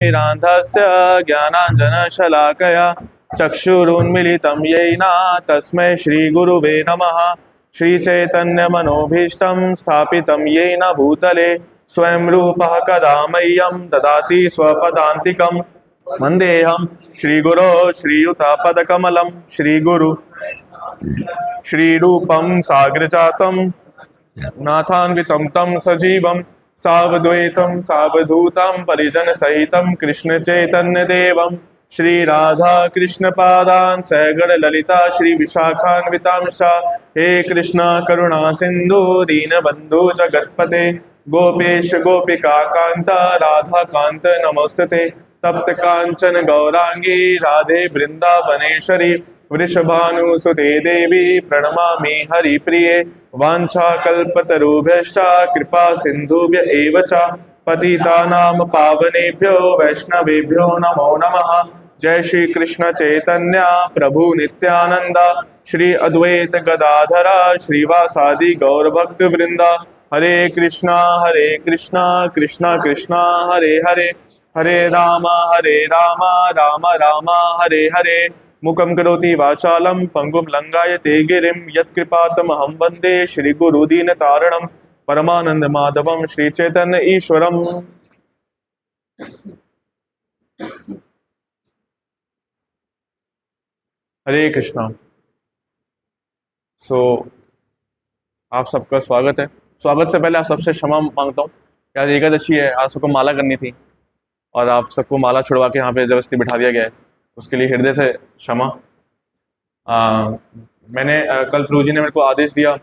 रान्धस्य ज्ञानाञ्जनशलाकया चक्षुरुन्मीलितं येन तस्मै श्रीगुरुवे नमः। श्रीचैतन्यमनोभीष्टं स्थापितं येन भूतले स्वयं रूपः कदा मह्यं ददाति स्वपदान्तिकम्। वन्देऽहं श्रीगुरो श्रीयुतापदकमलं श्रीगुरु श्रीरूपं साग्रजातं नाथान्वितं तं सजीवं सावद्वैतं सावधूतं परिजनसहितं कृष्णचैतन्यदेवं श्रीराधा कृष्णपादान् सगण ललिता श्रीविशाखान्वितांश। हे कृष्ण करुणा सिन्धु दीनबन्धु जगत्पते गोपेश गोपिका कान्त राधा कान्त नमोस्तुते। तप्त कांचन गौरांगी राधे वृंदावनेश्वरी वृषभानुसुते देवी प्रणमामि हरिप्रिये। वाञ्छाकल्पतरुभ्यश्च कृपा सिन्धुभ्य एव च पतितानां पावनेभ्यो वैष्णवेभ्यो नमो नमः। जय श्री कृष्ण चैतन्य प्रभु नित्यानंद श्री अद्वैत गदाधर श्रीवासादि गौर भक्त वृंदा। हरे कृष्णा कृष्णा कृष्णा हरे हरे हरे राम राम राम हरे हरे। मुखं करोति वाचालं पंगुं लंघयते गिरिं यत्कृपातमहं वन्दे श्रीगुरुदीनतारणं परमानंद माधवं श्रीचैतन्य ईश्वरम्। हरे कृष्णा। आप सबका स्वागत है। स्वागत से पहले आप सबसे क्षमा मांगता हूँ। आज एकादशी है, आज सबको माला करनी थी और आप सबको माला छुड़वा के यहाँ पे जबरदस्ती बिठा दिया गया है, उसके लिए हृदय से क्षमा। मैंने कल प्रभु जी ने मेरे को आदेश दिया,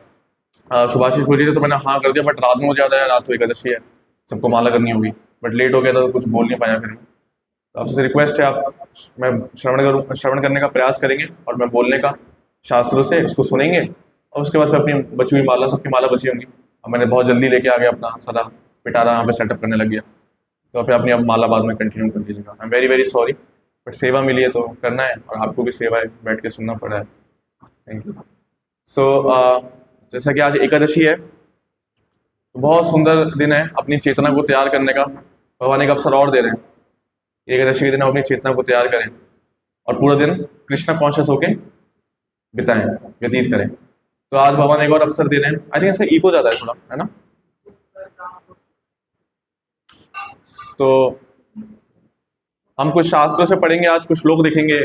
सुभाषिष प्रभु जी ने, तो मैंने हाँ कर दिया, बट रात में मुझे याद आया रात तो एकादशी है, सबको माला करनी होगी, बट लेट हो गया था तो कुछ बोल नहीं पाया फिर मैं। तो आपसे रिक्वेस्ट है, आप मैं श्रवण करने का प्रयास करेंगे और मैं बोलने का शास्त्रों से उसको सुनेंगे और उसके बाद फिर अपनी बची हुई माला, सबकी माला बची होंगी। अब मैंने बहुत जल्दी लेके आ गया, अपना सारा पिटारा यहाँ पे सेटअप करने लग गया, तो फिर अपनी अब माला बाद में कंटिन्यू कर लीजिएगा। I am very very sorry, but सेवा मिली है तो करना है और आपको भी सेवा है, बैठ के सुनना पड़ा है। Thank you. जैसा कि आज एकादशी है, तो बहुत सुंदर दिन है अपनी चेतना को तैयार करने का। भगवान एक अवसर और दे रहे हैं, एकादशी के दिन हम अपनी चेतना को तैयार करें और पूरा दिन कृष्ण कॉन्शियस होके बिताएं, व्यतीत करें। तो आज भगवान एक और अवसर दे रहे हैं। आई थिंक इसका इको ज्यादा है थोड़ा, है ना? तो हम कुछ शास्त्रों से पढ़ेंगे आज, कुछ श्लोक देखेंगे,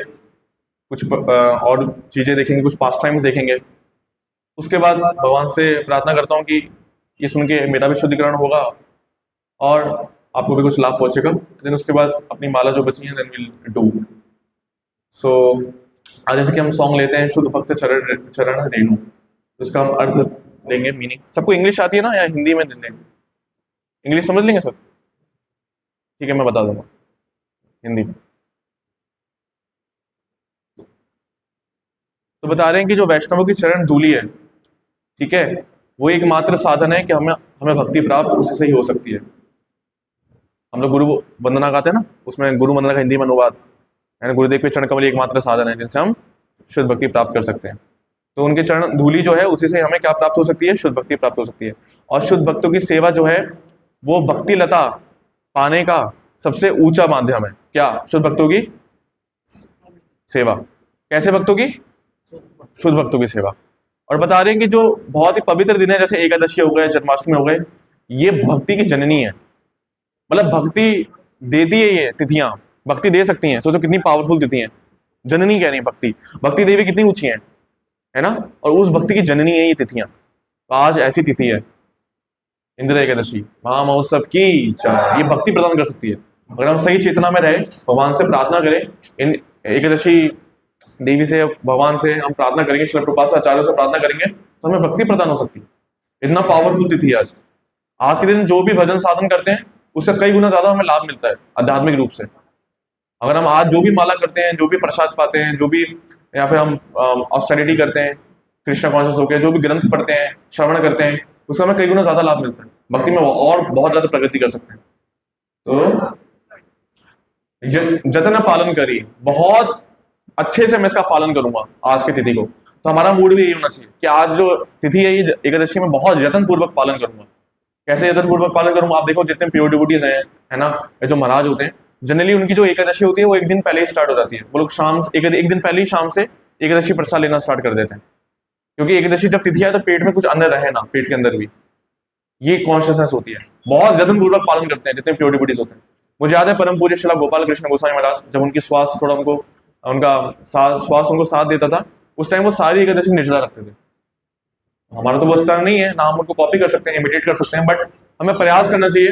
कुछ और चीजें देखेंगे, कुछ पास्ट टाइम्स देखेंगे। उसके बाद भगवान से प्रार्थना करता हूँ कि ये सुन के मेरा भी शुद्धिकरण होगा और आपको भी कुछ लाभ पहुंचेगा। देन उसके बाद अपनी माला जो बची है देन विल डू। सो आज जैसे कि हम सॉन्ग लेते हैं शुद्ध भक्त चरण चरण रेणु, तो इसका हम अर्थ लेंगे, मीनिंग। सबको इंग्लिश आती है ना, या हिंदी में लेंगे? इंग्लिश समझ लेंगे सब? ठीक है, मैं बता दूंगा हिंदी में। तो बता रहे हैं कि जो वैष्णवों की चरण धूली है, ठीक है, वो एकमात्र साधन है कि हमें हमें भक्ति प्राप्त उसी से ही हो सकती है। हम लोग गुरु वंदना गाते हैं ना, उसमें गुरु वंदना का हिंदी में अनुवाद है, गुरुदेव के चरण कमल एकमात्र साधन है जिनसे हम शुद्ध भक्ति प्राप्त कर सकते हैं। तो उनके चरण धूली जो है उसी से हमें क्या प्राप्त हो सकती है? शुद्ध भक्ति प्राप्त हो सकती है। और शुद्ध भक्तों की सेवा जो है वो भक्ति लता पाने का सबसे ऊंचा माध्यम है। क्या? शुद्ध भक्तों की सेवा। कैसे भक्तों की? शुद्ध भक्तों की सेवा। और बता रहे हैं कि जो बहुत ही पवित्र दिन है, जैसे एकादशी हो गए, जन्माष्टमी हो गए, ये भक्ति की जननी है। मतलब भक्ति देती है, ये तिथियां भक्ति दे सकती हैं। सोचो कितनी पावरफुल तिथि हैं। जननी कह रही है भक्ति, भक्ति देवी कितनी ऊंची है ना? और उस भक्ति की जननी है ये तिथियां। तो आज ऐसी तिथि है इंदिरा एकादशी, महामहोत्सव की जय। ये भक्ति प्रदान कर सकती है अगर हम सही चेतना में रहे, भगवान से प्रार्थना करें। इन एकादशी देवी से, भगवान से हम प्रार्थना करेंगे, श्रील प्रभुपाद से, आचार्यों से प्रार्थना करेंगे तो हमें भक्ति प्रदान हो सकती है। इतना पावरफुल तिथि है आज। आज के दिन जो भी भजन साधन करते हैं उससे कई गुना ज्यादा हमें लाभ मिलता है आध्यात्मिक रूप से। अगर हम आज जो भी माला करते हैं, जो भी प्रसाद पाते हैं, जो भी, या फिर हम ऑस्टेरिटी करते हैं, कृष्ण कॉन्शियस होकर जो भी ग्रंथ पढ़ते हैं, श्रवण करते हैं, उससे हमें कई गुना ज्यादा लाभ मिलता है। भक्ति में और बहुत ज्यादा प्रगति कर सकते हैं। तो जतन पालन करिए, बहुत अच्छे से मैं इसका पालन करूंगा आज की तिथि को। तो हमारा मूड भी यही होना चाहिए कि आज जो तिथि है ये एकादशी में बहुत यत्न पूर्वक पालन करूंगा। कैसे यत्न पूर्वक पालन करूंगा? आप देखो जितने प्योर डिवोटीज हैं, है ना, ये जो महाराज होते हैं, जनरली उनकी जो एकादशी होती है वो एक दिन पहले ही स्टार्ट हो जाती है। वो लोग शाम एक दिन पहले ही शाम से एकादशी प्रसाद लेना स्टार्ट कर देते हैं, क्योंकि एकादशी जब तिथि है तो पेट में कुछ अन्न रहे ना, पेट के अंदर भी, ये कॉन्शियसनेस होती है। बहुत जतन पूर्वक पालन करते हैं जितने प्योर डिवोटीज होते हैं। मुझे याद है परम पूज्य श्रीला गोपाल कृष्ण गोस्वामी महाराज, जब उनकी स्वास्थ्य थोड़ा उनको उनका स्वास्थ्य उनको साथ देता था, उस टाइम वो सारी एकादशी निर्जला रखते थे। हमारा तो वो इस तरह नहीं है ना, हम उनको कॉपी कर सकते हैं, इमिटेट कर सकते हैं, बट हमें प्रयास करना चाहिए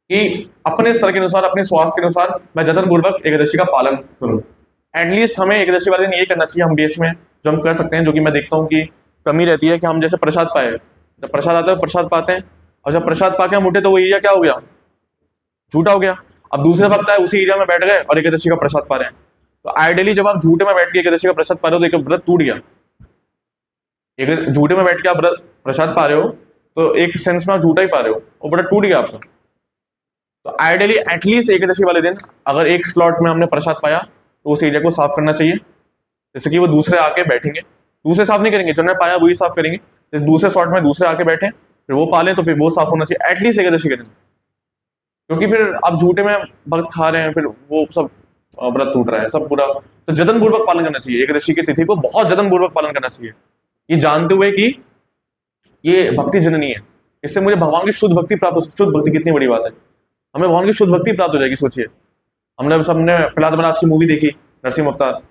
कि अपने स्तर के अनुसार, अपने स्वास्थ्य के अनुसार मैं जतन पूर्वक एकादशी का पालन करूं। एटलीस्ट हमें एकादशी वाले दिन ये करना चाहिए हम बेस में, जो हम कर सकते हैं, जो कि मैं देखता हूँ कि कमी रहती है, कि हम जैसे प्रसाद पाए, जब प्रसाद आता है प्रसाद पाते हैं, और जब प्रसाद पाके हम उठे तो वो एरिया क्या हो गया, झूठा हो गया। अब दूसरे वक्त आए उसी एरिया में बैठ गए और एकादशी का प्रसाद पा रहे हैं। तो आइडियली जब आप झूठे में बैठ के एकादशी का प्रसाद पा रहे हो तो एक व्रत टूट गया। एक झूठे में बैठ के आप व्रत प्रसाद पा रहे हो तो एक सेंस में आप झूठा ही पा रहे हो, वो व्रत टूट गया आपका। तो आइडियली एटलीस्ट एकादशी वाले दिन अगर एक स्लॉट में हमने प्रसाद पाया तो उस एरिया को साफ करना चाहिए, जैसे कि वो दूसरे आके बैठेंगे, दूसरे साफ नहीं करेंगे, जिन्होंने पाया वही साफ करेंगे। जैसे दूसरे स्लॉट में दूसरे आके बैठे, फिर वो पाले तो फिर वो साफ होना चाहिए एटलीस्ट एकादशी के दिन, क्योंकि फिर आप झूठे में भक्त खा रहे हैं, फिर वो सब व्रत टूट रहा है सब पूरा। तो जतन पूर्वक पालन करना चाहिए एकादशी की तिथि को, बहुत जतन पूर्वक पालन करना चाहिए, ये जानते हुए कि ये भक्ति जननी है, इससे मुझे भगवान की शुद्ध भक्ति प्राप्त हो। शुद्ध भक्ति कितनी बड़ी बात है, हमें भगवान की शुद्ध भक्ति प्राप्त हो जाएगी। सोचिए, हमने सबने प्रहलाद महाराज की मूवी देखी नरसिंह अवतार,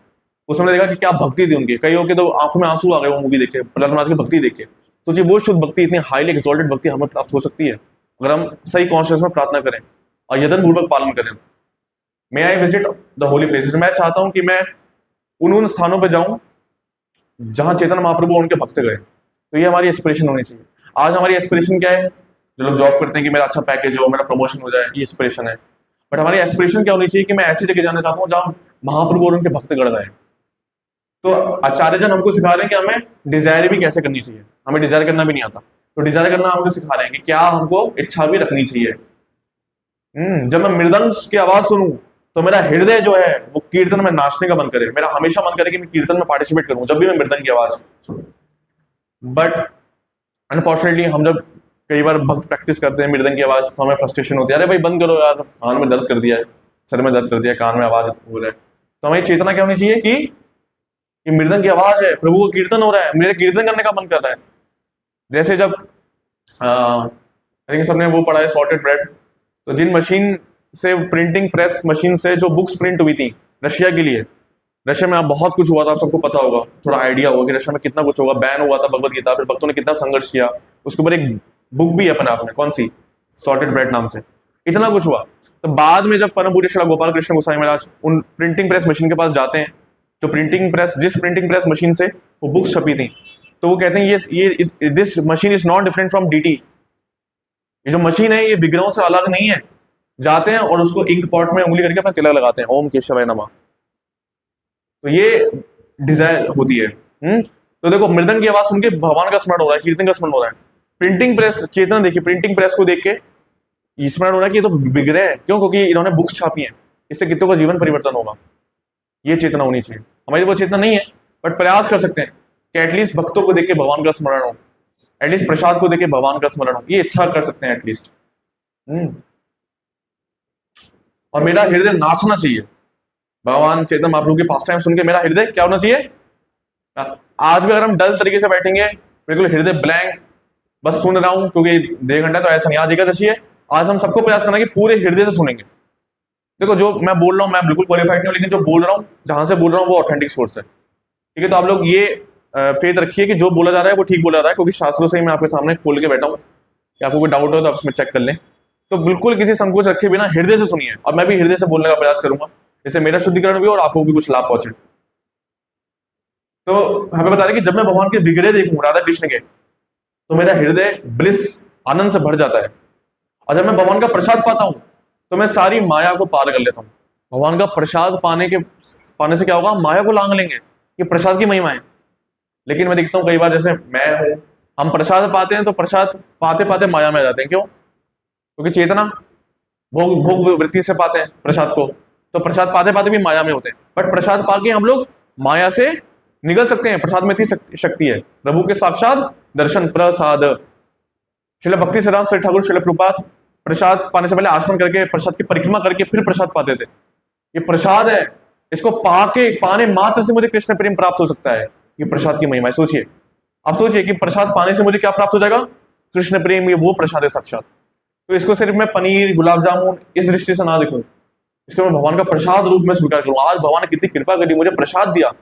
उसमें देखा कि क्या भक्ति थी उनकी, कईयों के तो आंखों में आंसू आ गए वो मूवी देख के, प्रहलाद महाराज की भक्ति देख के। सोचिए वो शुद्ध भक्ति, इतनी हाईली एक्सॉल्टेड भक्ति हमें प्राप्त हो सकती है अगर हम सही कॉन्शियस में प्रार्थना करें और यतन पूर्वक पालन करें। May I visit the holy places, मैं चाहता हूं कि मैं उन स्थानों पर जाऊं जहां चेतन महाप्रभु और उनके भक्त गए। तो ये हमारी एस्पिरेशन होनी चाहिए। आज हमारी एस्पिरेशन क्या है, जो लोग जॉब करते हैं कि मेरा अच्छा पैकेज हो, मेरा प्रमोशन हो जाए, ये एस्पिरेशन है। बट हमारी एस्पिरेशन क्या होनी चाहिए कि मैं ऐसी जगह जाना चाहता हूँ जहां महाप्रभु और उनके भक्त गण गए। तो आचार्य जन हमको सिखा रहे हैं कि हमें डिजायर भी कैसे करनी चाहिए। हमें डिजायर करना भी नहीं आता, तो डिजायर करना हमको सिखा रहे हैं कि क्या हमको इच्छा भी रखनी चाहिए। जब मैं मृदंग की आवाज सुनूं तो मेरा हृदय जो है वो कीर्तन में नाचने का मन करे, मेरा हमेशा मन करे कि मैं कीर्तन में पार्टिसिपेट करूं जब भी मैं मृदंग की आवाज सुनूं। बट अनफॉर्चुनेटली हम जब कई बार भक्त प्रैक्टिस करते हैं मृदंग की आवाज तो हमें फ्रस्ट्रेशन होती है, अरे भाई बंद करो यार, कान में दर्द कर दिया है, सर में दर्द कर दिया, कान में आवाज हो रहा है। तो हमें चेतना क्या होनी चाहिए कि मृदंग की आवाज है, प्रभु का कीर्तन हो रहा है, मेरे कीर्तन करने का मन कर रहा है। जैसे जब सबने वो पढ़ा है सॉर्टेड ब्रेड, तो जिन मशीन से प्रिंटिंग प्रेस मशीन से जो बुक्स प्रिंट हुई थी रशिया के लिए, रशिया में बहुत कुछ हुआ था, आप सबको पता होगा, थोड़ा आइडिया होगा कि रशिया में कितना कुछ होगा, बैन हुआ था भगवत गीता, फिर भक्तों ने कितना संघर्ष किया, उसके ऊपर एक बुक भी है अपने आप में, कौन सी, सॉर्टेड ब्रेड नाम से, इतना कुछ हुआ। तो बाद में जब परम पूज्य श्री गोपाल कृष्ण गोस्वामी महाराज उन प्रिंटिंग प्रेस मशीन के पास जाते हैं, जो जिस प्रिंटिंग प्रेस मशीन से वो बुक्स छपी थी, तो वो कहते हैं ये this machine is not different from DT, ये जो मशीन है ये विग्रहों से अलग नहीं है। जाते हैं और उसको इंक पॉट में उंगली करके अपना तिलक लगाते हैं, ओम केशवाय नमः। तो ये डिजायर होती है। तो देखो मृदंग की आवाज सुन के भगवान का स्मरण हो रहा है, कीर्तन का स्मरण हो रहा है। प्रिंटिंग प्रेस चेतना देखिए, प्रिंटिंग प्रेस को देख के स्मरण हो रहा है कि ये तो विग्रह है, क्यों, क्योंकि इन्होंने बुक्स छापी हैं, इससे कितनों का जीवन परिवर्तन होगा। ये चेतना होनी चाहिए। हमारी वो चेतना नहीं है, बट प्रयास कर सकते हैं कि एटलीस्ट भक्तों को देख के भगवान का स्मरण हो, एटलीस्ट प्रसाद को देख के भगवान का स्मरण हो, ये इच्छा कर सकते हैं एटलीस्ट। और मेरा हृदय नाचना चाहिए भगवान चेतन महाप्रभु के पास टाइम सुन के, मेरा हृदय क्या होना चाहिए। आज भी अगर हम डल तरीके से बैठेंगे, बिल्कुल हृदय ब्लैंक, बस सुन रहा हूं क्योंकि 1.5 घंटा, तो ऐसा नहीं। आज एकादशी है, आज हम सबको प्रयास करना कि पूरे हृदय से सुनेंगे। देखो जो मैं बोल रहा हूँ, मैं बिल्कुल क्वालिफाइड नहीं हूँ, लेकिन जो बोल रहा हूँ, जहां से बोल रहा हूँ वो ऑथेंटिक सोर्स है, ठीक है। तो आप लोग ये फेथ रखिए कि जो बोला जा रहा है वो ठीक बोला जा रहा है, क्योंकि शास्त्रों से ही मैं आपके सामने खोल के बैठा हूँ, कि आपको कोई डाउट हो तो आप उसमें चेक कर लें। तो बिल्कुल किसी संकोच रखे बिना हृदय से सुनिए, और मैं भी हृदय से बोलने का प्रयास करूंगा, इससे मेरा शुद्धिकरण भी और आपको भी कुछ लाभ पहुंचे। तो हमें बता रहे कि जब मैं भगवान के विग्रह देखूं राधा कृष्ण के, तो मेरा हृदय ब्लिस आनंद से भर जाता है। और जब मैं भगवान का प्रसाद पाता हूं तो मैं सारी माया को पार कर लेता हूं। भगवान का प्रसाद पाने से क्या होगा, माया को लांग लेंगे, ये प्रसाद की महिमा है। लेकिन मैं देखता हूँ कई बार, जैसे मैं हूं, हम प्रसाद पाते हैं तो प्रसाद पाते पाते माया में आ जाते हैं। क्यों? क्योंकि चेतना भोग वृत्ति से पाते हैं प्रसाद को, तो प्रसाद पाते पाते भी माया में होते हैं। बट प्रसाद पाके हम लोग माया से निकल सकते हैं, प्रसाद में इतनी शक्ति है, प्रभु के साक्षात दर्शन प्रसाद। श्रील भक्ति सिद्धांत श्री ठाकुर श्रील प्रभुपाद प्रसाद पाने से पहले आचमन करके प्रसाद की परिक्रमा करके फिर प्रसाद पाते थे। ये प्रसाद है, इसको पाके पाने मात्र से मुझे कृष्ण प्रेम प्राप्त हो सकता है। ये प्रसाद की महिमा है। सोचिए, आप सोचिए कि प्रसाद पाने से मुझे क्या प्राप्त हो जाएगा? कृष्ण प्रेम। ये वो प्रसाद है साक्षात। तो इसको सिर्फ मैं पनीर गुलाब जामुन इस दृष्टि से ना देखूं, इसको मैं भगवान का प्रसाद रूप में स्वीकार करूं। आज भगवान ने कितनी कृपा करी, मुझे प्रसाद दिया।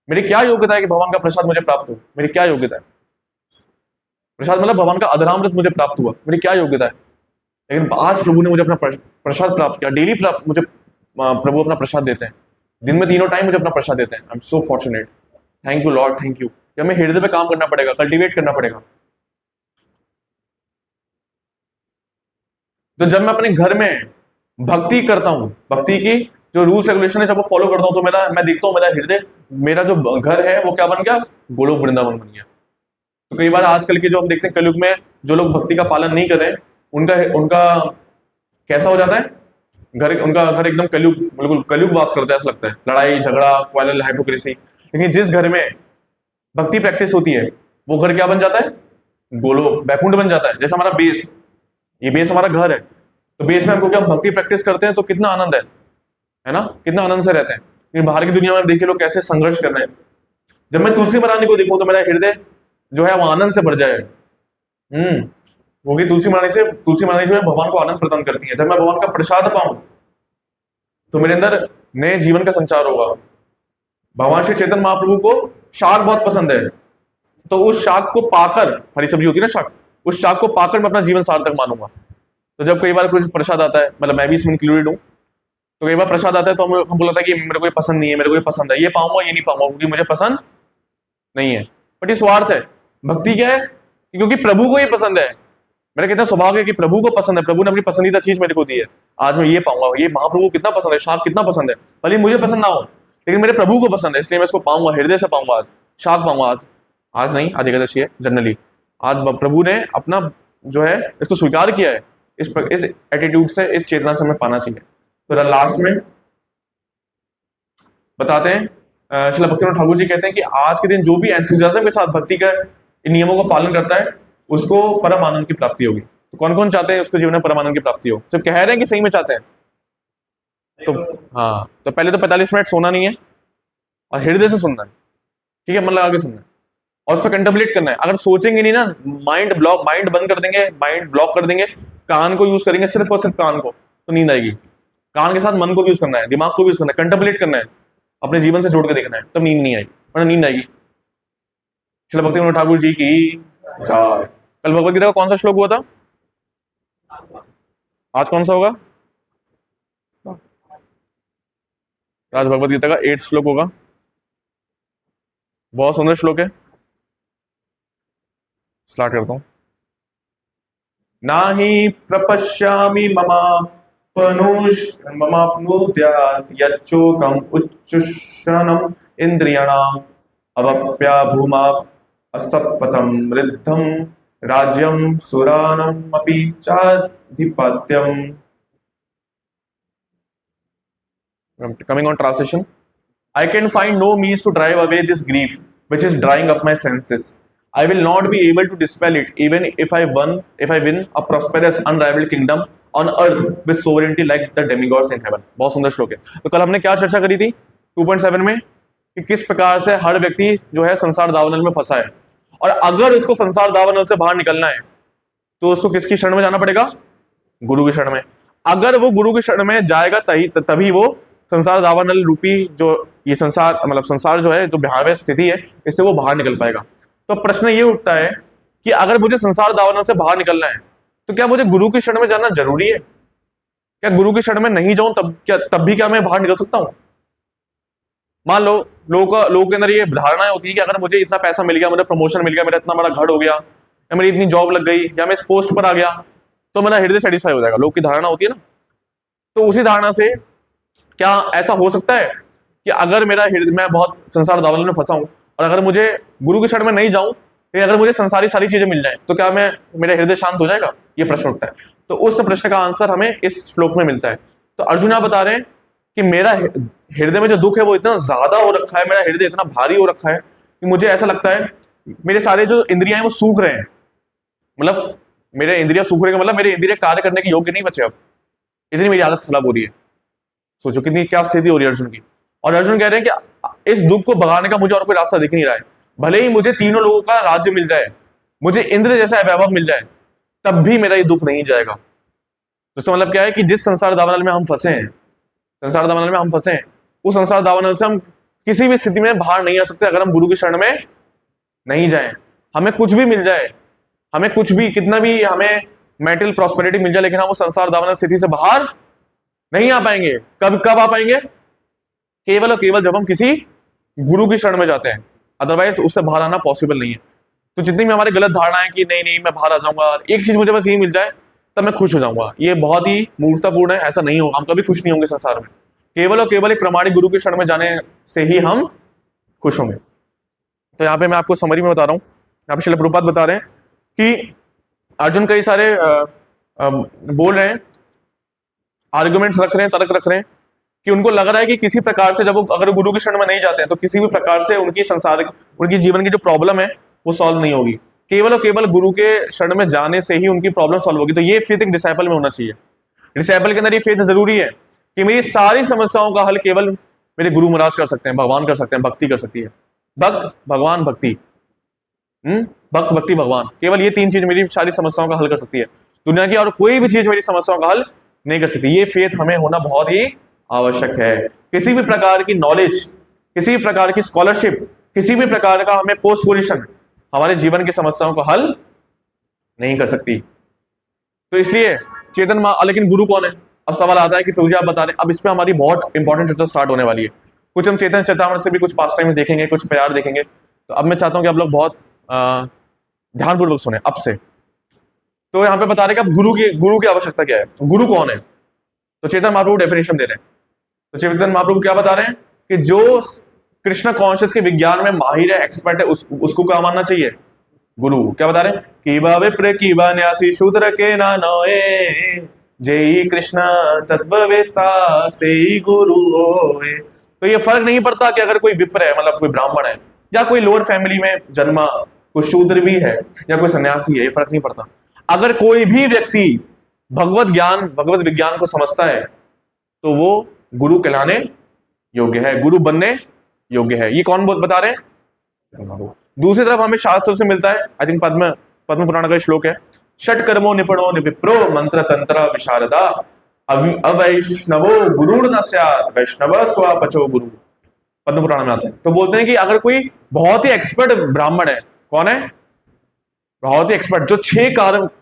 मेरी क्या योग्यता है कि भगवान का प्रसाद मुझे प्राप्त हो? मेरी क्या योग्यता है? प्रसाद मतलब भगवान का अधरामृत मुझे प्राप्त हुआ, मेरी क्या योग्यता है? लेकिन आज प्रभु ने मुझे अपना प्रसाद प्राप्त किया। डेली मुझे प्रभु अपना प्रसाद देते हैं। दिन में 3 टाइम मुझे अपना प्रसाद देते हैं। I am so fortunate. Thank you Lord, thank you. हमें हृदय पे काम करना पड़ेगा, कल्टीवेट करना पड़ेगा। तो जब मैं अपने घर में भक्ति करता हूँ, भक्ति की जो रूल्स रेगुलेशन है जब वो फॉलो करता हूँ, तो मैं देखता हूँ मेरा हृदय, मेरा जो घर है वो क्या बन गया? गोलोक वृंदावन बन गया। तो कई बार आजकल के जो हम देखते हैं कलयुग में जो लोग भक्ति का पालन नहीं कर रहे, उनका उनका कैसा हो जाता है? उनका घर एकदम कलयुग, बिल्कुल कलयुग वास करता है। ऐसा लगता है, लड़ाई झगड़ा, क्वारल, हाइपोक्रेसी। लेकिन जिस घर में भक्ति प्रैक्टिस होती है वो घर क्या बन जाता है? गोलोक, बैकुंठ बन जाता है। जैसे हमारा बेस, ये बेस हमारा घर है, तो बेस में हमको क्या भक्ति प्रैक्टिस करते हैं तो कितना आनंद है ना? कितना आनंद से रहते हैं। लेकिन बाहर की दुनिया में देखिए लोग कैसे संघर्ष कर रहे हैं। जब मैं तुलसी महारानी को देखूं तो मेरा हृदय जो है वो आनंद से भर जाए। क्योंकि तुलसी महारानी जो है भगवान को आनंद प्रदान करती है। जब मैं भगवान का प्रसाद पाऊं तो मेरे अंदर नए जीवन का संचार होगा। भगवान श्री चैतन्य महाप्रभु को शाक बहुत पसंद है, तो उस शाक को पाकर, हरी सब्जी होती है ना शाक, उस शाक को पाकर मैं अपना जीवन सार्थक मानूंगा। तो जब कई बार कुछ प्रसाद आता है, मतलब मैं भी इसमें इंक्लूडेड हूँ, तो कई बार प्रसाद आता है तो हम बोलता है कि मेरे को ये पसंद नहीं है, मेरे को ये पसंद है, ये पाऊंगा ये नहीं पाऊंगा क्योंकि मुझे पसंद नहीं है। बट ये स्वार्थ है। भक्ति क्या है? क्योंकि प्रभु को ये पसंद है। मेरा कितना सौभाग्य है कि प्रभु को पसंद है, प्रभु ने अपनी पसंदीदा चीज मेरे को दी है। आज मैं ये पाऊंगा। ये महाप्रभु कितना पसंद है, शाक कितना पसंद है, भले मुझे पसंद ना हो लेकिन मेरे प्रभु को पसंद है, इसलिए मैं इसको पाऊंगा, हृदय से पाऊंगा। आज शाक पाऊंगा। आज नहीं, आज एकादशी है जनरली। आज प्रभु ने अपना जो है इसको स्वीकार किया है। इस एटीट्यूड से, इस चेतना से हमें पाना चाहिए। तो लास्ट में बताते हैं, श्रील भक्तिविनोद ठाकुर जी कहते हैं कि आज के दिन जो भी एंथुसियाज्म के साथ भक्ति का नियमों का पालन करता है उसको परम आनंद की प्राप्ति होगी। तो कौन कौन चाहते हैं उसके जीवन में परम आनंद की प्राप्ति हो? सिर्फ कह रहे हैं कि सही में चाहते हैं? तो हाँ, तो पहले तो 45 मिनट सोना नहीं है और हृदय से सुनना है। ठीक है, मन लगा के सुनना है और उस पर कंटेम्पलेट करना है। अगर सोचेंगे नहीं ना, माइंड बंद कर देंगे, माइंड ब्लॉक कर देंगे, कान को यूज करेंगे सिर्फ और सिर्फ कान को, तो नींद आएगी। कान के साथ मन को भी यूज करना है, दिमाग को भी यूज करना है, कंटेम्पलेट करना है, अपने जीवन से जोड़ के देखना है, तब नींद नहीं आएगी, वरना नींद आएगी। श्रील भक्तिविनोद ठाकुर जी की जय। कल भगवत गीता का कौन सा श्लोक हुआ था? आज कौन सा होगा? आज भगवत गीता का 8th श्लोक होगा। बहुत सुंदर श्लोक है, स्टार्ट करता हूं। नाहि प्रपश्यामि ममाप्नुद्यात् यच्चोकम् उच्छुषणम् इंद्रियाणाम् अवप्याभूमा असत्पथं वृद्धं राज्यं सुरानम् अपि चाधिपत्यम्। Coming on translation, I can find no means to drive away this grief which is drying up my senses. I will not be able to dispel it even if I win a prosperous unrivaled kingdom on earth with sovereignty like the demigods in heaven. बहुत सुंदर श्लोक है। तो कल हमने क्या चर्चा करी थी 2.7 में कि किस प्रकार से हर व्यक्ति जो है संसार दावानल में फंसा है, और अगर उसको संसार दावानल से बाहर निकलना है तो उसको किसकी शरण में जाना पड़ेगा? गुरु की शरण में। अगर वो गुरु की शरण में जाएगा तभी वो संसार दावानल रूपी जो ये संसार, मतलब संसार जो है, जो भयावह स्थिति है, इससे वो बाहर निकल पाएगा। तो प्रश्न ये उठता है कि अगर मुझे संसार दावानल से बाहर निकलना है तो क्या मुझे गुरु की शरण में जाना जरूरी है? क्या गुरु की शरण में नहीं जाऊं तब भी क्या मैं बाहर निकल सकता हूं? मान लो लोगों के अंदर ये धारणाएं होती है कि अगर मुझे इतना पैसा मिल गया, मुझे प्रमोशन मिल गया, मेरा इतना बड़ा घर हो गया, या मेरी इतनी जॉब लग गई, या मैं इस पोस्ट पर आ गया तो मेरा हृदय सेटिस्फाई हो जाएगा। लोग की धारणा होती है ना। तो उसी धारणा से क्या ऐसा हो सकता है कि अगर मेरा हृदय, मैं बहुत संसार दावानल में फंसा हूं और अगर मुझे गुरु की शरण में नहीं जाऊं, तो अगर मुझे संसारी सारी चीजें मिल जाएं तो क्या मेरा हृदय शांत हो जाएगा? ये प्रश्न उठता है। तो उस प्रश्न का आंसर हमें इस श्लोक में मिलता है। तो अर्जुन आप बता रहे हैं कि मेरा हृदय में जो दुख है वो इतना ज्यादा हो रखा है, मेरा हृदय इतना भारी हो रखा है कि मुझे ऐसा लगता है मेरे सारे जो इंद्रियां हैं वो सूख रहे हैं। मतलब मेरे इंद्रिया सूख रहे का मतलब मेरे इंद्रिय कार्य करने के योग्य नहीं बचे अब, इतनी मेरी हालत खराब हो रही है। सोचो कितनी क्या स्थिति हो रही है अर्जुन की। और अर्जुन कह रहे हैं कि इस दुख को भगाने का मुझे और कोई रास्ता दिख नहीं रहा है। भले ही मुझे तीनों लोगों का राज्य मिल जाए, मुझे इंद्र जैसा वैभव मिल जाए, तब भी मेरा ये दुख नहीं जाएगा। तो इसका मतलब क्या है कि जिस संसार दावानल में हम फंसे हैं, संसार दावानल में हम फंसे हैं, उस संसार दावानल से हम किसी भी स्थिति में बाहर नहीं आ सकते अगर हम गुरु की शरण में नहीं जाएं। हमें कुछ भी मिल जाए, हमें कुछ भी, कितना भी हमें मेंटल प्रॉस्पेरिटी मिल जाए, लेकिन हम उस संसार दावानल स्थिति से बाहर नहीं आ पाएंगे। कब कब आ पाएंगे? केवल और केवल जब हम किसी गुरु की शरण में जाते हैं, अदरवाइज उससे बाहर आना पॉसिबल नहीं है। तो जितनी भी हमारी गलत धारणा है कि नहीं नहीं मैं बाहर आ जाऊंगा, एक चीज मुझे बस ये मिल जाए तब मैं खुश हो जाऊंगा, ये बहुत ही मूर्खतापूर्ण है। ऐसा नहीं होगा, हम कभी खुश नहीं होंगे संसार में। केवल और केवल एक प्रमाणिक गुरु की शरण में जाने से ही हम खुश होंगे। तो यहाँ पे मैं आपको समरी में बता रहा हूँ, यहाँ पे श्रील प्रभुपाद बता रहे हैं कि अर्जुन कई सारे बोल रहे हैं, आर्गुमेंट्स रख रहे हैं, तर्क रख रहे हैं कि उनको लग रहा है कि किसी प्रकार से जब वो अगर गुरु की शरण में नहीं जाते हैं तो किसी भी प्रकार से उनकी जीवन की जो प्रॉब्लम है वो सॉल्व नहीं होगी। केवल और केवल गुरु के शरण में जाने से ही उनकी प्रॉब्लम सॉल्व होगी। तो ये फेथ एक डिसाइपल में होना चाहिए। डिसाइपल के अंदर ये फेथ जरूरी है कि मेरी सारी समस्याओं का हल केवल मेरे गुरु महाराज कर सकते हैं, भगवान कर सकते हैं, भक्ति कर सकती है। भक्त, भगवान, भक्ति। भक्त, भक्ति, भगवान, केवल ये तीन चीज मेरी सारी समस्याओं का हल कर सकती है। दुनिया की और कोई भी चीज मेरी समस्याओं का हल नहीं कर सकती। ये फेथ हमें होना बहुत ही आवश्यक है। किसी भी प्रकार की नॉलेज, किसी भी प्रकार की स्कॉलरशिप, किसी भी प्रकार का हमें पोस्ट पोजिशन हमारे जीवन की समस्याओं को हल नहीं कर सकती। तो इसलिए चेतन मां, लेकिन गुरु कौन है? अब सवाल आता है कि प्रभु जी आप बता रहे हैं। अब इस पे हमारी बहुत इंपॉर्टेंट चर्चा स्टार्ट होने वाली है। कुछ हम चेतन चेतावनी से भी कुछ पास टाइम्स देखेंगे, कुछ प्यार देखेंगे। तो अब मैं चाहता हूं कि आप लोग बहुत ध्यानपूर्वक सुने अब से। तो यहाँ पे बता रहे कि अब गुरु की आवश्यकता क्या है, गुरु कौन है। तो चेतन महाप्रभु डेफिनेशन दे रहे हैं। तो चेतन महाप्रभु क्या बता रहे हैं कि जो कृष्ण कॉन्शियस के विज्ञान में माहिर है, एक्सपर्ट है, उसको क्या मानना चाहिए? गुरु। क्या बता रहे हैं? कीवा विप्र कीवा न्यासी शूद्र के ना नोए, जय कृष्ण तत्ववेता से ही गुरु होए। तो ये फर्क नहीं पड़ता कि अगर कोई विप्र है, मतलब कोई ब्राह्मण है, या कोई लोअर फैमिली में जन्मा, कोई शूद्र भी है, या कोई सन्यासी है, ये फर्क नहीं पड़ता। अगर कोई भी व्यक्ति भगवत ज्ञान, भगवत विज्ञान को समझता है तो वो गुरु कहलाने योग्य है, गुरु बनने योग्य है। ये कौन बता रहे हैं? दूसरी तरफ हमें शास्त्रों से मिलता है, आई थिंक पद्म पुराण का श्लोक है, षट कर्मो निपुणो निविप्रो मंत्र तंत्र विशारदा अवैष्णवो गुरुर्न न स्यात् वैष्णव स्वपचो गुरु। पद्म पुराण में आता है। तो बोलते हैं कि अगर कोई बहुत ही एक्सपर्ट ब्राह्मण है, कौन है? बहुत ही एक्सपर्ट, जो 6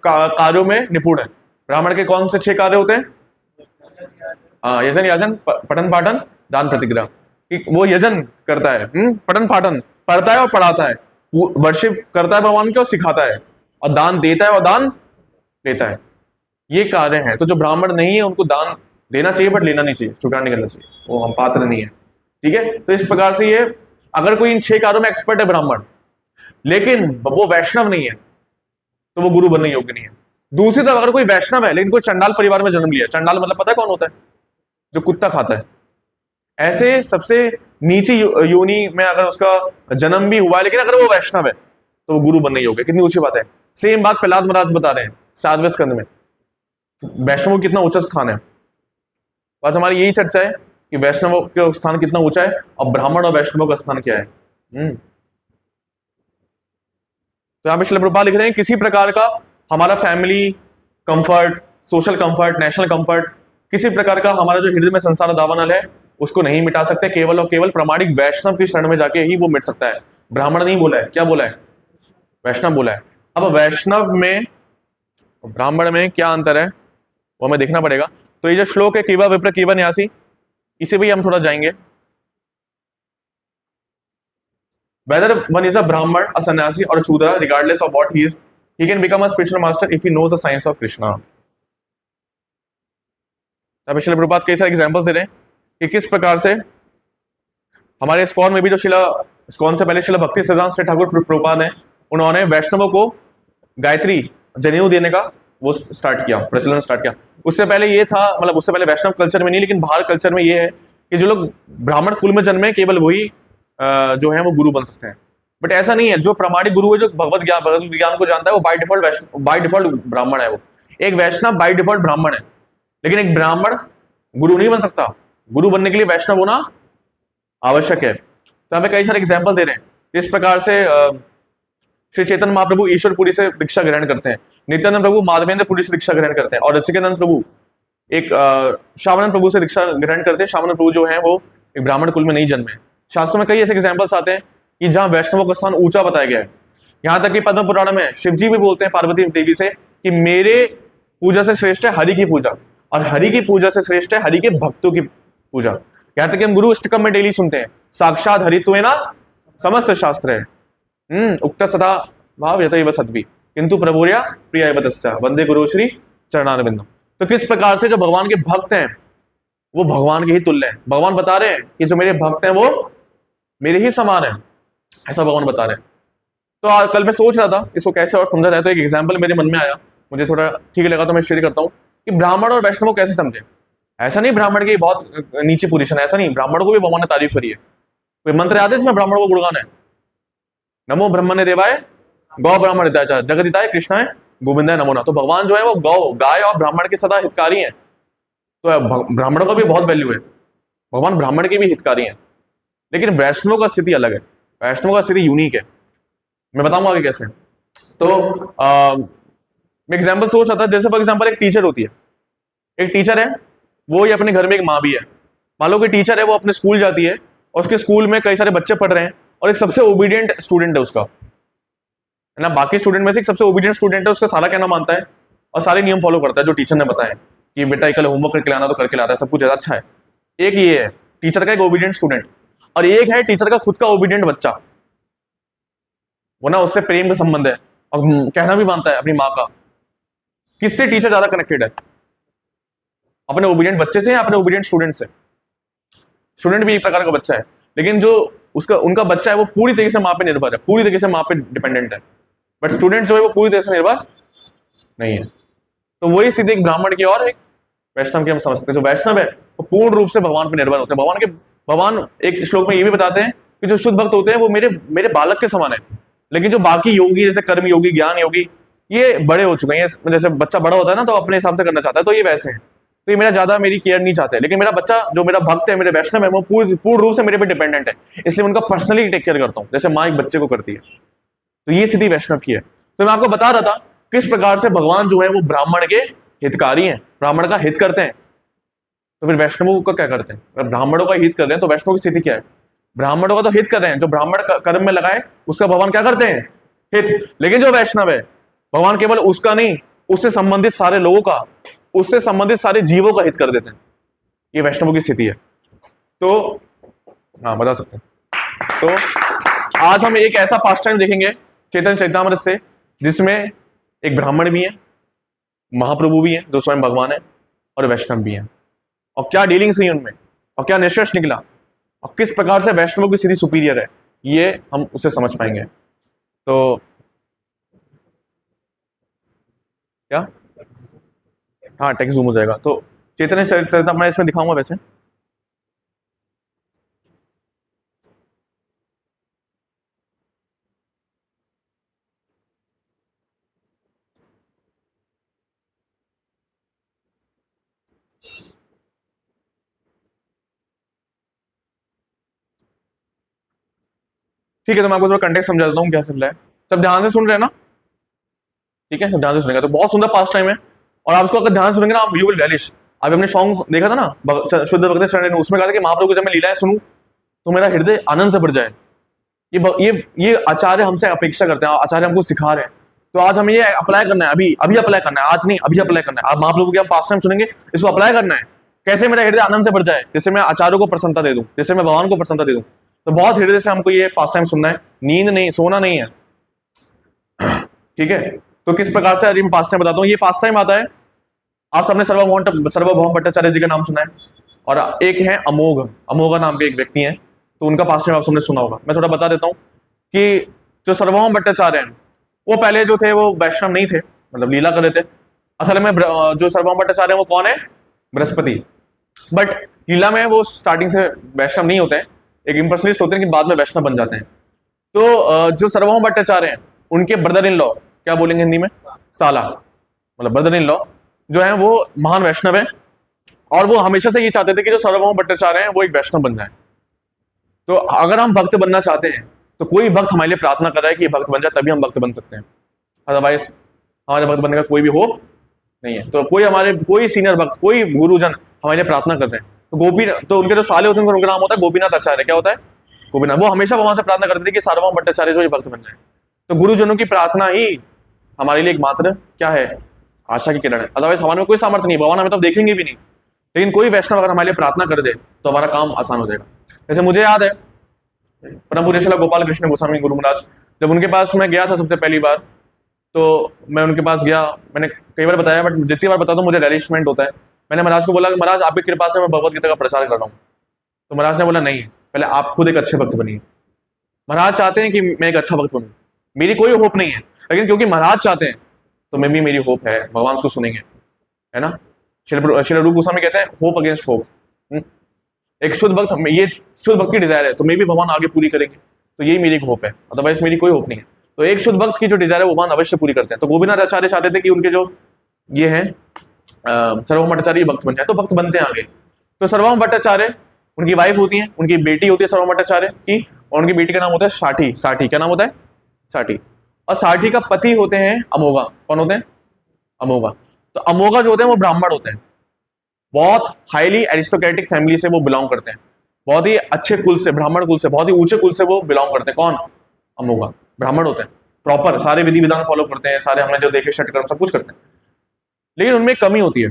कार्यों में निपुण है। ब्राह्मण के कौन से 6 कार्य होते हैं? यजन, याजन, पठन पाठन, दान, प्रतिग्रह। वो यजन करता है, पठन पाठन पढ़ता है और पढ़ाता है, वर्शिप करता है भगवान के और सिखाता है, और दान देता है और दान लेता है। ये कार्य हैं। तो जो ब्राह्मण नहीं है उनको दान देना चाहिए, बट लेना नहीं चाहिए, स्वीकार नहीं करना चाहिए, वो हम पात्र नहीं है। ठीक है। तो इस प्रकार से ये, अगर कोई इन 6 कार्यों में एक्सपर्ट है ब्राह्मण, लेकिन वो वैष्णव नहीं है, तो वो गुरु बनने योग्य नहीं है। दूसरी तरफ अगर कोई वैष्णव है लेकिन कोई चंडाल परिवार में जन्म लिया, चंडाल मतलब पता है कौन होता है? जो कुत्ता खाता है। ऐसे सबसे नीची योनि में अगर उसका जन्म भी हुआ है, लेकिन अगर वो वैष्णव है तो वो गुरु बनने योग्य है। कितनी ऊंची बात है। सेम बात प्रहलाद महाराज बता रहे हैं 7वें स्कंद में, वैष्णव कितना ऊंचा स्थान है। आज हमारी यही चर्चा है कि वैष्णव का स्थान कितना ऊंचा है और ब्राह्मण और वैष्णव का स्थान क्या है। तो यहाँ पे श्रील प्रभुपाद लिख रहे हैं, किसी प्रकार का हमारा family comfort, social comfort, national comfort, किसी प्रकार का हमारा जो हृदय में संसार दावानल है उसको नहीं मिटा सकते। केवल और केवल प्रमाणिक वैष्णव की शरण में जाके ही वो मिट सकता है। ब्राह्मण नहीं बोला है, क्या बोला है? वैष्णव बोला है। अब वैष्णव में ब्राह्मण में क्या अंतर है वो हमें देखना पड़ेगा। तो ये जो श्लोक है कीवा विप्र कीवा न्यासी, इसे भी हम थोड़ा जाएंगे। Whether one is a Brahman, a sannyasi or a Shudra, regardless of what he is, he can become a spiritual master if he knows the science of Krishna. तब श्रील प्रभुपाद कई सारे एग्जांपल्स दे रहे हैं कि किस प्रकार से हमारे इस्कॉन में भी जो इस्कॉन से पहले श्रील भक्ति सिद्धांत श्री ठाकुर प्रभुपाद हैं, उन्होंने वैष्णवों को गायत्री जनेऊ देने का वो स्टार्ट किया, प्रचलन स्टार्ट किया। उससे पहले ये था, मतलब उससे पहले वैष्णव कल्चर में नहीं, लेकिन बाहर कल्चर में ये है कि जो लोग ब्राह्मण कुल में जन्मे केवल वही जो है वो गुरु बन सकते हैं। बट ऐसा नहीं है, जो प्रामाणिक गुरु है, जो भगवत विज्ञान को जानता है, वो बाय डिफॉल्ट ब्राह्मण है। वो एक वैष्णव बाय डिफॉल्ट ब्राह्मण है, लेकिन एक ब्राह्मण गुरु नहीं बन सकता। गुरु बनने के लिए वैष्णव होना आवश्यक है। तो हमें कई सारे एग्जाम्पल दे रहे हैं। इस प्रकार से श्री चैतन्य महाप्रभु ईश्वरपुरी से दीक्षा ग्रहण करते हैं, नित्यानंद प्रभु माधवेंद्रपुरी से दीक्षा ग्रहण करते हैं, और रसिकानंद प्रभु एक श्यामानंद प्रभु से दीक्षा ग्रहण करते हैं। श्यामानंद प्रभु जो है वो एक ब्राह्मण कुल में नहीं जन्मे। शास्त्रों में कई ऐसे एग्जाम्पल्स आते हैं कि जहां वैष्णवों का स्थान ऊंचा बताया गया है। यहां तक कि पद्म पुराण में शिव जी भी बोलते हैं पार्वती देवी से कि मेरे पूजा से श्रेष्ठ है हरि की पूजा, और हरि की पूजा से श्रेष्ठ है हरि के भक्तों की पूजा। यहां तक कि हम गुरु अष्टकम में डेली सुनते हैं, साक्षात हरित्वेन समस्त शास्त्र है, उक्त सदा भाव यतैव सद्भि किंतु प्रभुर्या प्रिय तस्या वंदे गुरु श्री चरणारविंदम। तो किस प्रकार से जो भगवान के भक्त हैं वो भगवान के ही तुल्य हैं। भगवान बता रहे हैं कि जो मेरे भक्त हैं वो मेरे ही समान है, ऐसा भगवान बता रहे हैं। तो कल मैं सोच रहा था इसको कैसे और समझा जाए, तो एक एग्जाम्पल मेरे मन में आया, मुझे थोड़ा ठीक लगा तो मैं शेयर करता हूँ कि ब्राह्मण और वैष्णव को कैसे समझे। ऐसा नहीं ब्राह्मण की बहुत नीची पोजीशन है, ऐसा नहीं, ब्राह्मणों को भी भगवान ने तारीफ करी है। कोई मंत्र याद है इसमें ब्राह्मणों को गुणगान है? नमो ब्रह्मण्य देवाय गौ ब्राह्मण हिताय जगत हिताय कृष्णाय गोविंदाय नमो नमः। तो भगवान जो है वो गौ गाय और ब्राह्मण के सदा हितकारी हैं। तो ब्राह्मणों का भी बहुत वैल्यू है, भगवान ब्राह्मण के भी हितकारी हैं। लेकिन वैष्णव का स्थिति अलग है, वैष्णव का स्थिति यूनिक है। मैं बताऊंगा आगे कैसे। तो मैं एग्जाम्पल सोच रहा था, जैसे फॉर एग्जाम्पल एक टीचर होती है, एक टीचर है वो ही अपने घर में एक माँ भी है। मान लो कि टीचर है वो अपने स्कूल जाती है और उसके स्कूल में कई सारे बच्चे पढ़ रहे हैं और एक सबसे ओबीडियंट स्टूडेंट है उसका, है ना, बाकी स्टूडेंट में से एक सबसे ओबीडियंट स्टूडेंट है, उसका सारा कहना मानता है और सारे नियम फॉलो करता है जो टीचर ने बताया कि बेटा कल होमवर्क करके लाना, तो करके लाता है, सब कुछ अच्छा है। एक ये है टीचर का एक ओबीडियंट स्टूडेंट, और एक है टीचर का खुद का ओबीडियंट बच्चा। वो ना उससे प्रेम का संबंध है और कहना भी मानता है अपनी माँ का। किससे टीचर ज्यादा कनेक्टेड है, अपने ओबीडियंट बच्चे से या अपने ओबीडियंट स्टूडेंट से? स्टूडेंट भी एक प्रकार का बच्चा है, लेकिन जो उनका बच्चा है वो पूरी तरीके से माँ पे निर्भर है, पूरी तरीके से माँ पे डिपेंडेंट है। बट स्टूडेंट जो है वो पूरी तरह से निर्भर नहीं है। तो वही स्थिति एक ब्राह्मण की और एक वैष्णव की हम समझ सकते हैं। जो वैष्णव है वो पूर्ण रूप से भगवान पर निर्भर होते हैं। भगवान एक श्लोक में ये भी बताते हैं कि जो शुद्ध भक्त होते हैं वो मेरे बालक के समान है। लेकिन जो बाकी योगी जैसे कर्म योगी, ज्ञान योगी, ये बड़े हो चुके हैं। जैसे बच्चा बड़ा होता है ना तो अपने हिसाब से करना चाहता है, तो ये वैसे हैं, तो ये मेरी केयर नहीं चाहते। लेकिन मेरा बच्चा जो मेरा भक्त है, मेरे वैष्णव है, वो पूर्ण रूप से मेरे पे डिपेंडेंट है, इसलिए मैं उनका पर्सनली टेक केयर करता हूँ जैसे माँ एक बच्चे को करती है। तो ये स्थिति वैष्णव की है। तो मैं आपको बता रहा था किस प्रकार से भगवान जो है वो ब्राह्मण के हितकारी हैं, ब्राह्मण का हित करते हैं। तो फिर वैष्णवों का क्या करते हैं? ब्राह्मणों का हित कर रहे हैं तो वैष्णव की स्थिति क्या है? ब्राह्मणों का तो हित कर रहे हैं, जो ब्राह्मण कर्म में लगाए उसका भगवान क्या करते हैं? हित। लेकिन जो वैष्णव है भगवान केवल उसका नहीं, उससे संबंधित सारे लोगों का, उससे संबंधित सारे जीवों का हित कर देते हैं। ये वैष्णवों की स्थिति है। तो हाँ, बता सकते हैं। तो आज हम एक ऐसा पास्ट टाइम देखेंगे चैतन्य चरितामृत से जिसमें एक ब्राह्मण भी है, महाप्रभु भी है जो स्वयं भगवान है, और वैष्णव भी है, और क्या डीलिंग्स हुई उनमें और क्या निष्कर्ष निकला और किस प्रकार से वैष्णवों की स्थिति सुपीरियर है, ये हम उसे समझ पाएंगे। तो क्या, हाँ, टेक्स्ट जूम हो जाएगा। तो चैतन्य चरितामृत मैं इसमें दिखाऊंगा वैसे। ठीक है, तो मैं आपको थोड़ा कंटेक्स्ट समझा देता हूँ क्या चल रहा है। सब ध्यान से सुन रहे हैं ना? ठीक है, सब ध्यान से सुनेगा तो बहुत सुंदर पास्ट टाइम है। और आप इसको अगर ध्यान से सुनेंगे ना, आप यू विल रियलाइज। अभी हमने सॉन्ग देखा था ना शुद्ध भक्त शरण, उसमें कहा था कि महाप्रभु जब मैं लीलाएं सुनूं तो मेरा हृदय आनंद से भर जाए। ये आचार्य हमसे अपेक्षा करते हैं, आचार्य हमको सिखा रहे हैं। तो आज हमें ये अप्लाई करना है, अभी अप्लाई करना है, आज नहीं, अभी अप्लाई करना है। आप महाप्रभु के हम पास्ट टाइम सुनेंगे, इसको अप्लाई करना है। कैसे मेरा हृदय आनंद से भर जाए, जैसे मैं आचार्य को प्रसन्नता दे दूं, जैसे मैं भगवान को प्रसन्नता दे दूं। तो बहुत हृदय से हमको ये पास्ट टाइम सुनना है, नींद नहीं, सोना नहीं है। ठीक है, तो किस प्रकार से मैं पास्ट टाइम बताता हूँ। ये पास्ट टाइम आता है, आप सबने सर्वभौम भट्टाचार्य जी का नाम सुना है, और एक है अमोघ नाम के एक व्यक्ति हैं, तो उनका पास्ट टाइम आप सबने सुना होगा। मैं थोड़ा बता देता हूँ कि जो सर्वभौम भट्टाचार्य हैं वो पहले जो थे वो वैष्णव नहीं थे, मतलब लीला कर रहे थे। असल में जो सर्वभौम भट्टाचार्य है वो कौन है? बृहस्पति। बट लीला में वो स्टार्टिंग से वैष्णव नहीं होते हैं, एक इम्पर्सनलिस्ट होते हैं कि बाद में वैष्णव बन जाते हैं। तो जो सार्वभौम भट्टाचार्य हैं उनके ब्रदर इन लॉ, क्या बोलेंगे हिंदी में, साला, मतलब ब्रदर इन लॉ जो है वो महान वैष्णव है, और वो हमेशा से ये चाहते थे कि जो सार्वभौम भट्टाचार्य हैं वो एक वैष्णव बन जाए। तो अगर हम भक्त बनना चाहते हैं तो कोई भक्त हमारे लिए प्रार्थना कर रहा है कि भक्त बन जाए, तभी हम भक्त बन सकते हैं, अदरवाइज हमारे भक्त बनने का कोई भी होप नहीं है। तो कोई सीनियर भक्त, कोई गुरुजन हमारे लिए प्रार्थना कर रहे हैं, तो उनके जो साले होते हैं उनका नाम होता है गोपीनाथ आचार्य। क्या होता है, गोपीनाथ। वो हमेशा भगवान से प्रार्थना करते थे कि सार्वभौम भट्टाचार्य जो ये भक्त बन जाए। तो गुरुजनों की प्रार्थना ही हमारे लिए एकमात्र क्या है, आशा की किरण है। अदरवाइज हमारे में कोई सामर्थ्य नहीं, भगवान हमें तो देखेंगे भी नहीं। लेकिन कोई वैष्णव अगर हमारे लिए प्रार्थना कर दे तो हमारा काम आसान हो जाएगा। जैसे मुझे याद है परम पूज्य श्रील गोपाल कृष्ण गोस्वामी गुरु महाराज, जब उनके पास मैं गया था सबसे पहली बार, तो मैं उनके पास गया, मैंने कई बार बताया, बट जितनी बार बताता हूँ मुझे रिलीशमेंट होता है। मैंने महाराज को बोला कि महाराज आपकी कृपा से मैं भगवत गीता का प्रचार कर रहा हूँ। तो महाराज ने बोला नहीं, पहले आप खुद एक अच्छे भक्त बनिए। महाराज चाहते हैं कि मैं एक अच्छा भक्त बनूं, मेरी कोई होप नहीं है, लेकिन क्योंकि महाराज चाहते हैं तो मैं भी, मेरी होप है, भगवान उसको सुनेंगे, है ना। श्रील रूप गोस्वामी कहते हैं होप अगेंस्ट होप। एक शुद्ध भक्त, ये शुद्ध भक्त की डिजायर है तो मे भी भगवान आगे पूरी करेंगे, तो यही मेरी होप है, अदरवाइज मेरी कोई होप नहीं है। तो एक शुद्ध भक्त की जो डिजायर है वो भगवान अवश्य पूरी करते हैं। तो गोपीनाथ आचार्य चाहते थे कि उनके जो ये हैं सार्वभौम भट्टाचार्य भक्त बन जाए, तो भक्त बनते हैं आगे। तो सार्वभौम भट्टाचार्य, उनकी वाइफ होती है, उनकी बेटी होती है सार्वभौम भट्टाचार्य की, और उनकी बेटी का नाम होता है साठी। साठी क्या नाम होता है, साठी। और साठी का पति होते हैं अमोघा। कौन होते हैं, अमोघा। तो अमोघा जो होते हैं वो ब्राह्मण होते हैं, बहुत हाईली एरिस्टोक्रेटिक फैमिली से वो बिलोंग करते हैं, बहुत ही अच्छे कुल से, ब्राह्मण कुल से, बहुत ही ऊंचे कुल से वो बिलोंग करते हैं। कौन, अमोघा। ब्राह्मण होते हैं, प्रॉपर सारे विधि विधान फॉलो करते हैं, सारे हमने जो देखे षटकर्म सब कुछ करते हैं। लेकिन उनमें कमी होती है,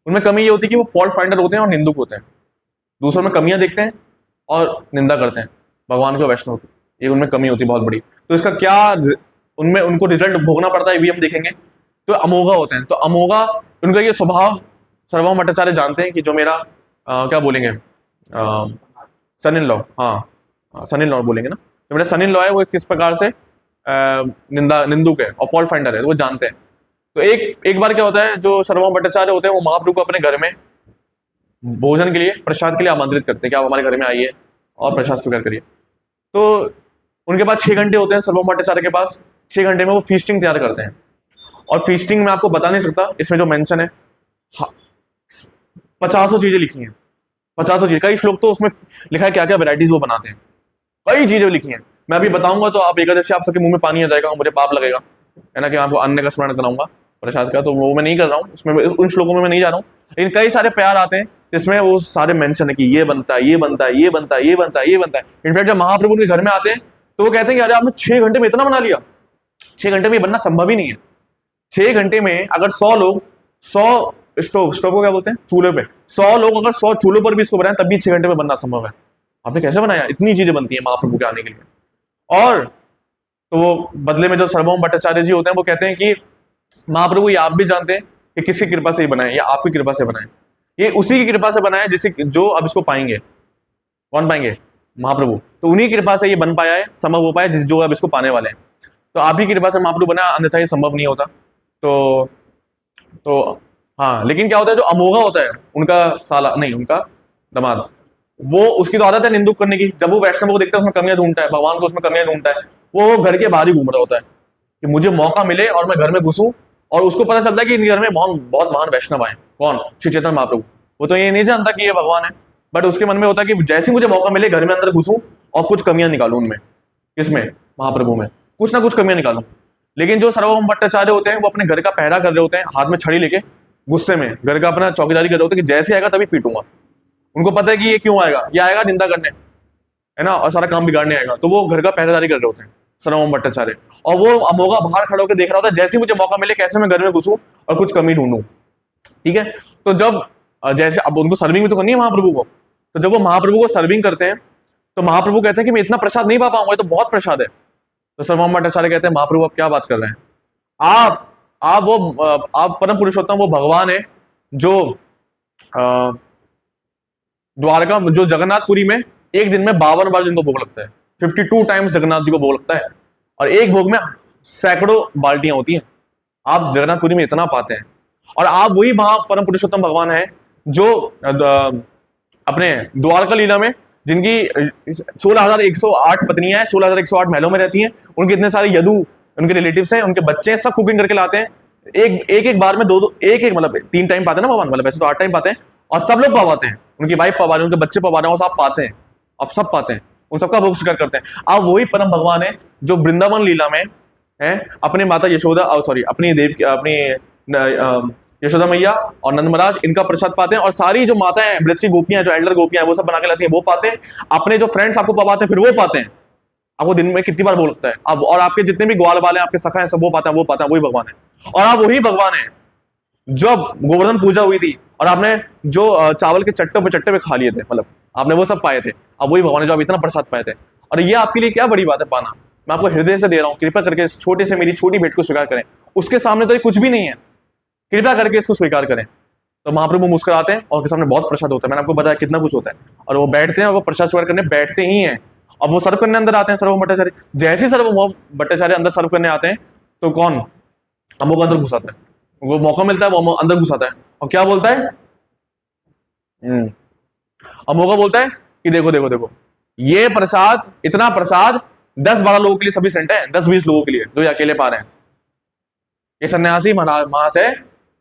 उनमें कमी ये होती है कि वो फॉल्ट फाइंडर होते हैं और निंदुक होते हैं, दूसरों में कमियां देखते हैं और निंदा करते हैं भगवान के वैष्णव की। ये उनमें कमी होती है बहुत बड़ी। तो इसका क्या उनमें उनको रिजल्ट भोगना पड़ता है ये भी हम देखेंगे। तो अमोघा होते हैं, तो अमोघा, उनका ये स्वभाव सार्वभौम भट्टाचार्य जानते हैं कि जो मेरा क्या बोलेंगे, सन इन लॉ, हाँ सन इन लॉ बोलेंगे ना, जो मेरा सन इन लॉ है वो किस प्रकार से निंदुक है और फॉल्ट फाइंडर है, वो जानते हैं। तो एक बार क्या होता है, जो सार्वभौम भट्टाचार्य होते हैं वो महाप्रभु को अपने घर में भोजन के लिए, प्रसाद के लिए आमंत्रित करते हैं कि आप हमारे घर में आइए और प्रसाद स्वीकार करिए। तो उनके पास 6 घंटे होते हैं सार्वभौम भट्टाचार्य के पास। 6 घंटे में वो फीस्टिंग तैयार करते हैं, और फीस्टिंग में आपको बता नहीं सकता, इसमें जो मेंशन है 50 चीजें लिखी हैं, 50 चीजें। कई श्लोक तो उसमें लिखा है क्या क्या वैरायटीज वो बनाते हैं, कई चीजें लिखी हैं। मैं अभी बताऊंगा तो आप एकादशी आप सबके मुंह में पानी आ जाएगा, मुझे पाप लगेगा, है ना, कि आपको अन्न का स्मरण कराऊंगा प्रसाद का, तो वो मैं नहीं कर रहा हूँ उसमें, उन श्लोकों में मैं नहीं जा रहा हूँ। लेकिन कई सारे प्यार आते हैं जिसमें वो सारे मेंशन है कि ये बनता है, ये बनता है, ये बनता है, ये बनता है, ये बनता है। इनफैक्ट जब महाप्रभु उनके घर में आते हैं तो वो कहते हैं कि अरे आपने 6 घंटे में इतना बना लिया। 6 घंटे में ये बनना संभव ही नहीं है। 6 घंटे में अगर 100 लोग 100 स्टोव को क्या बोलते हैं, चूल्हे पे 100 लोग अगर 100 चूल्हों पर भी इसको बनाए तब भी 6 घंटे में बनना संभव है। आपने कैसे बनाया, इतनी चीजें बनती है महाप्रभु के आने के लिए। और तो वो बदले में जो सार्वभौम भट्टाचार्य जी होते हैं वो कहते हैं कि महाप्रभु ये आप भी जानते हैं कि किसकी कृपा से ये बनाए, ये आपकी कृपा से बनाए, ये उसी की कृपा से बनाए जिसे जो अब इसको पाएंगे। कौन पाएंगे, महाप्रभु। तो उन्हीं की कृपा से ये बन पाया है, संभव हो पाया जो अब इसको पाने वाले हैं। तो आप ही की कृपा से महाप्रभु बना, अन्यथा ये संभव नहीं होता। तो हाँ, लेकिन क्या होता है, जो अमोघा होता है उनका साला नहीं, उनका दामाद, वो उसकी तो आदत है निंदुक करने की। जब वो वैष्णव को देखता है उसमें कमियां ढूंढता है, भगवान को उसमें कमियां ढूंढता है, वो घर के बाहर ही घूम रहा होता है कि मुझे मौका मिले और मैं घर में घुसूं। और उसको पता चलता है कि इन घर में बहुत महान वैष्णव आए। कौन, श्री चैतन्य महाप्रभु। वो तो ये नहीं जानता कि ये भगवान है, बट उसके मन में होता है कि जैसे मुझे मौका मिले घर में अंदर घुसूं और कुछ कमियां निकालूं उनमें। किसमें, महाप्रभु में कुछ ना कुछ कमियां निकालूं। लेकिन जो सार्वभौम भट्टाचार्य होते हैं वो अपने घर का पहरा कर रहे होते हैं, हाथ में छड़ी लेके, गुस्से में घर का अपना चौकीदारी कर रहे होते हैं कि जैसे आएगा तभी पीटूंगा। उनको पता है कि ये क्यों आएगा, ये आएगा निंदा करने, है ना, और सारा काम बिगाड़ने आएगा। तो वो घर का पहरेदारी कर रहे होते हैं सार्वभौम भट्टाचार्य। और वो अमोघा बाहर खड़ा होकर देख रहा होता है, जैसे ही मुझे मौका मिले कैसे मैं घर में घुसूं और कुछ कमी ढूंढूं। ठीक है। तो जब जैसे अब उनको सर्विंग भी तो करनी है महाप्रभु को, तो जब वो महाप्रभु को सर्विंग करते हैं तो महाप्रभु कहते हैं कि मैं इतना प्रसाद नहीं पा पाऊंगा, ये तो बहुत प्रसाद है। तो सार्वभौम भट्टाचार्य कहते हैं महाप्रभु आप क्या बात कर रहे हैं, आप परम पुरुषोत्तम, वो भगवान है जो द्वारका, जो जगन्नाथपुरी में एक दिन में 52 बार जिनको भोग लगता है, 52 टाइम्स जगन्नाथ जी को भोग लगता है, और एक भोग में सैकड़ों बाल्टियां होती हैं। आप जगन्नाथपुरी में इतना पाते हैं, और आप वही परम पुरुषोत्तम भगवान है जो अपने द्वारका लीला में जिनकी 16,108 पत्नियां हैं, 16,108 महलों में रहती हैं, उनके इतने सारे यदु, उनके रिलेटिव्स हैं, उनके बच्चे हैं, सब कुकिंग करके लाते हैं। एक बार में दो एक एक मतलब 3 टाइम पाते हैं ना भगवान, मतलब वैसे तो 8 टाइम पाते हैं, और सब लोग पवाते हैं, उनकी वाइफ पवा रहे हैं, उनके बच्चे पवा रहे हैं, और सब पाते हैं, अब सब पाते हैं, उन सबका भोग स्वीकार करते हैं। अब वही परम भगवान है जो वृंदावन लीला में है अपने माता यशोदा, सॉरी अपनी अपनी यशोदा मैया और नंद महाराज इनका प्रसाद पाते हैं, और सारी जो माता है ब्रज की गोपियां, जो एल्डर गोपियां वो सब बना के लाती हैं, वो पाते हैं। अपने जो फ्रेंड्स आपको पवाते हैं फिर वो पाते हैं। आपको दिन में कितनी बार बोल सकता है अब, और आपके जितने भी ग्वाल वाले आपके सखा हैं सब वो पाते हैं, वही भगवान है। और आप वही भगवान है जब गोवर्धन पूजा हुई थी और आपने जो चावल के चट्टे पे खा लिए थे, मतलब आपने वो सब पाए थे, अब वही भगवान है जो आप इतना प्रसाद पाए थे। और ये आपके लिए क्या बड़ी बात है पाना, मैं आपको हृदय से दे रहा हूँ, कृपा करके इस छोटे से मेरी छोटी भेंट को स्वीकार करें। उसके सामने तो ये कुछ भी नहीं है, कृपा करके इसको स्वीकार करें। तो महाप्रभु मुस्कुराते हैं और उनके सामने बहुत प्रसाद होता है, मैंने आपको बताया कितना कुछ होता है, और वो बैठते हैं और वो प्रसाद स्वीकार करने बैठते ही हैं। अब वो सर्व करने अंदर आते हैं, सर्वभौम भट्टाचार्य, जैसे ही सर्वभौम भट्टाचार्य अंदर सर्व करने आते हैं तो कौन अमोघ अंदर घुसाता है, वो मौका मिलता है, वो अंदर घुसाता है और क्या बोलता है, अमोघ बोलता है कि देखो देखो देखो, ये प्रसाद, इतना प्रसाद 10-12 लोगों के लिए सफिशिएंट है, 10-20 लोगों के लिए जो ये अकेले पा रहे हैं। ये सन्यासी महाशय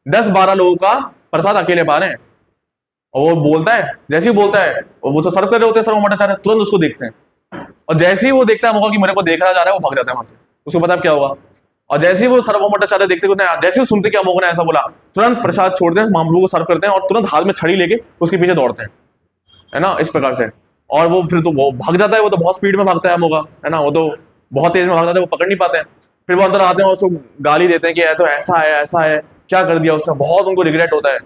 10-12 लोगों का प्रसाद अकेले पा रहे हैं। और वो बोलता है, जैसे ही बोलता है, वो तो सर्व कर रहे होते हैं सर्व भट्टाचार्य, तुरंत उसको देखते हैं, और जैसे ही वो देखता है मौका कि मेरे को देख रहा जा रहा है, वो भाग जाता है वहां से, उसको पता है क्या होगा। और जैसे ही वो सर्वभौम भट्टाचार्य देखते हैं, जैसे ही सुनते कि अमोघ ने ऐसा बोला, तुरंत प्रसाद छोड़ते हैं, महाप्रभु को सर्व करते हैं और तुरंत हाथ में छड़ी लेके उसके पीछे दौड़ते हैं, है ना, इस प्रकार से। और वो फिर तो वो भाग जाता है, वो तो बहुत स्पीड में भागता है अमोघ, है ना, वो तो बहुत तेज में भाग जाता है, वो पकड़ नहीं पाते हैं। फिर वो अंदर आते हैं और उसको गाली देते हैं कि तो ऐसा है, क्या कर दिया उसने, बहुत उनको रिग्रेट होता है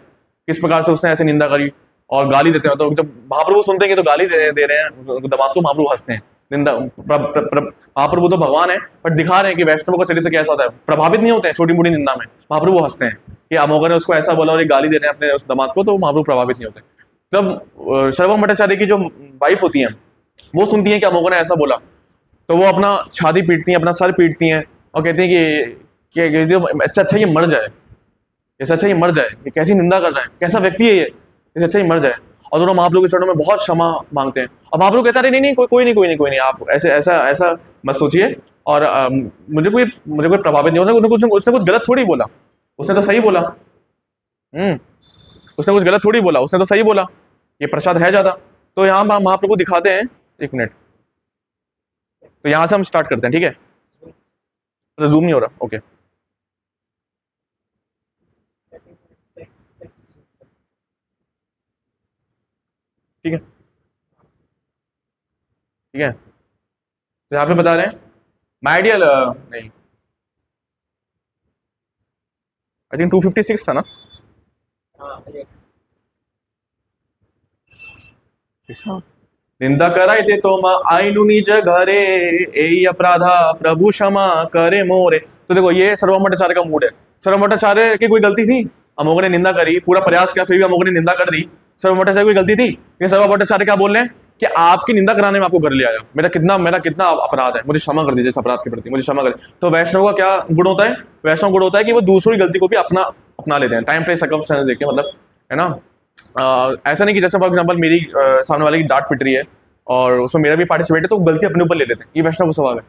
किस प्रकार से उसने ऐसे निंदा करी, और गाली देते हैं। तो जब महाप्रभु सुनते हैं कि तो गाली दे रहे हैं दमाद को, महाप्रभु हंसते हैं। निंदा महाप्रभु तो भगवान है, बट दिखा रहे हैं कि वैष्णव का चरित्र कैसा होता है, प्रभावित नहीं होते हैं छोटी मोटी निंदा में, महाप्रभु हंसते हैं कि अमोघ ने उसको ऐसा बोला और ये गाली दे रहे हैं अपने उस दमाद को, तो महाप्रभु प्रभावित नहीं होते। जब सर्वभौम भट्टाचार्य की जो वाइफ होती है वो सुनती है कि अमोघ ने ऐसा बोला, तो वो अपना छाती पीटती हैं, अपना सर पीटती हैं और कहती हैं कि इससे अच्छा ये मर जाए, इससे अच्छा ये मर जाए, ये कैसी निंदा कर रहा है, कैसा व्यक्ति है ये, इससे अच्छा ये मर जाए। और दोनों महाप्रभु के चरणों में बहुत क्षमा मांगते हैं, और महाप्रभु कहता है नहीं, कोई नहीं, आप ऐसा मत सोचिए, और मुझे कोई प्रभावित नहीं होता, उसने कुछ गलत थोड़ी बोला, उसने तो सही बोला, उसने कुछ गलत थोड़ी बोला, उसने तो सही बोला, ये प्रसाद है ज्यादा। तो यहाँ महाप्रभु दिखाते हैं, 1 मिनट, तो यहां से हम स्टार्ट करते हैं, ठीक है, तो जूम नहीं हो रहा, ओके, ठीक है, ठीक है। तो यहाँ पे बता रहे हैं माय डियर, नहीं, आई थिंक 256 था ना, निंदा कराई थे तो माँ आईनु निज घरे, ए अपराधा प्रभु क्षमा करे मोरे। तो देखो ये सर्वभौम भट्टाचार्य का मूड है। सर्वभौम भट्टाचार्य की कोई गलती थी, अमोघ ने निंदा करी, पूरा प्रयास किया, फिर भी अमोघ ने निंदा कर दी, सर्वभौम भट्टाचार्य की गलती थी। ये सर्वभौम भट्टाचार्य क्या बोल रहे हैं कि आपकी निंदा कराने में आपको घर ले आया, मेरा कितना अपराध है, मुझे क्षमा कर दीजिए, इस अपराध के प्रति मुझे क्षमा कर। तो वैष्णव का क्या गुण होता है, वैष्णव गुण होता है कि वो दूसरों की गलती को भी अपना लेते हैं, टाइम पे सर्कमस्टेंसेस देख के, मतलब, है ना। ऐसा नहीं कि जैसे फॉर एग्जांपल मेरी सामने वाले की डांट पिट रही है और उसमें मेरा भी पार्टिसिपेट है, तो गलती अपने ऊपर ले लेते हैं, ये वैष्णव का स्वभाव है।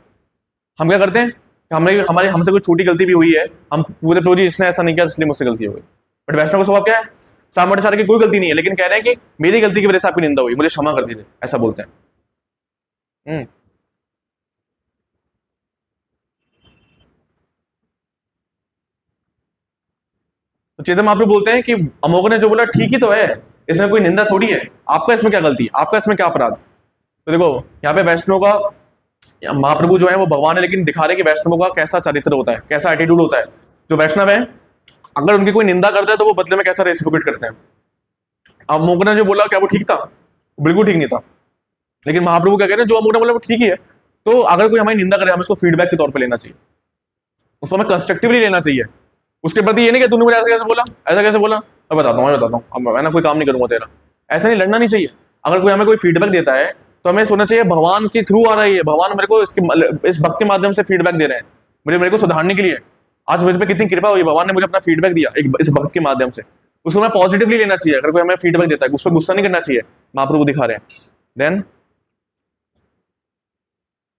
हम क्या करते हैं, हमसे कोई छोटी गलती भी हुई है, हम पूरे प्रभु जी इसने ऐसा नहीं किया इसलिए मुझसे गलती हो गई। बट वैष्णव का स्वभाव क्या है, सामने भट्टाचार्य की कोई गलती नहीं है, लेकिन कह रहे हैं कि मेरी गलती की वजह से आपकी निंदा हुई, मुझे क्षमा कर दीजिए, ऐसा बोलते हैं। तो चेतन महाप्रभु बोलते हैं कि अमोघ ने जो बोला ठीक ही तो है, इसमें कोई निंदा थोड़ी है, आपका इसमें क्या गलती, आपका इसमें क्या अपराध। तो देखो यहाँ पे वैष्णव का, महाप्रभु जो है वो भगवान है, लेकिन दिखा रहे कि वैष्णव का कैसा चरित्र होता है, कैसा एटीट्यूड होता है। जो वैष्णव है अगर उनकी कोई निंदा करता है तो वो बदले में कैसा रेसिप्रोकेट करते हैं। अमोघ ने जो बोला क्या वो ठीक था, बिल्कुल ठीक नहीं था, लेकिन महाप्रभु क्या कह रहे हैं, जो अमोघ ने बोला वो ठीक ही है। तो अगर कोई हमारी निंदा करे, हमें उसको फीडबैक के तौर पर लेना चाहिए, उसको हमें कंस्ट्रक्टिवली लेना चाहिए। उसके प्रति ये नहीं कि तूने मुझे ऐसा कैसे बोला, ऐसा कैसे बोला, मैं बताता हूँ, अब मैं ना कोई काम नहीं करूंगा तेरा, ऐसा नहीं, लड़ना नहीं चाहिए। अगर कोई हमें कोई फीडबैक देता है तो हमें सोचना चाहिए भगवान के थ्रू आ रही है, भगवान मेरे को इस भक्त के माध्यम से फीडबैक दे रहे हैं, मेरे को सुधारने के लिए। आज मुझ पर कितनी कृपा हुई, भगवान ने मुझे अपना फीडबैक दिया इस भक्त के माध्यम से, उसको हमें पॉजिटिवली लेना चाहिए। अगर कोई हमें फीडबैक देता है उस पर गुस्सा नहीं करना चाहिए, महाप्रभु दिखा रहे हैं। देन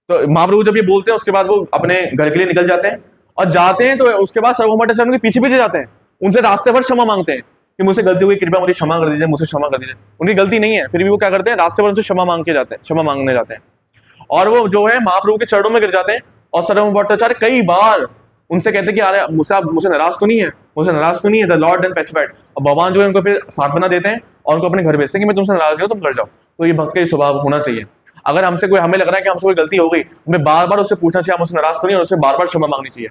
तो महाप्रभु जब ये बोलते हैं उसके बाद वो अपने घर के लिए निकल जाते हैं, और जाते हैं तो उसके बाद सर्वभौमाचार्य उनके पीछे पीछे जाते हैं, उनसे रास्ते भर क्षमा मांगते हैं कि मुझसे गलती हुई, कृपया मुझे क्षमा कर दीजिए, मुझसे क्षमा कर दीजिए। उनकी गलती नहीं है, फिर भी वो क्या करते हैं, रास्ते भर उनसे क्षमा मांग के जाते हैं, क्षमा मांगने जाते हैं, और वो जो है महाप्रभु के चरणों में गिर जाते हैं। और सर्वभौमाचार्य कई बार उनसे कहते हैं कि अरे मुझसे नाराज तो नहीं है, मुझसे नाराज तो नहीं है, द लॉर्ड एंड पेसिफाइड। और भगवान जो है उनको फिर सांत्वना देते हैं और उनको अपने घर भेजते हैं कि मैं तुमसे नाराज हूं, तुम घर जाओ। तो ये भक्त का स्वभाव होना चाहिए। अगर हमें लग रहा है कि हमसे कोई गलती हो गई, हमें बार बार उससे पूछना चाहिए, हम उससे नाराज तो नहीं, और उससे बार बार क्षमा मांगनी चाहिए।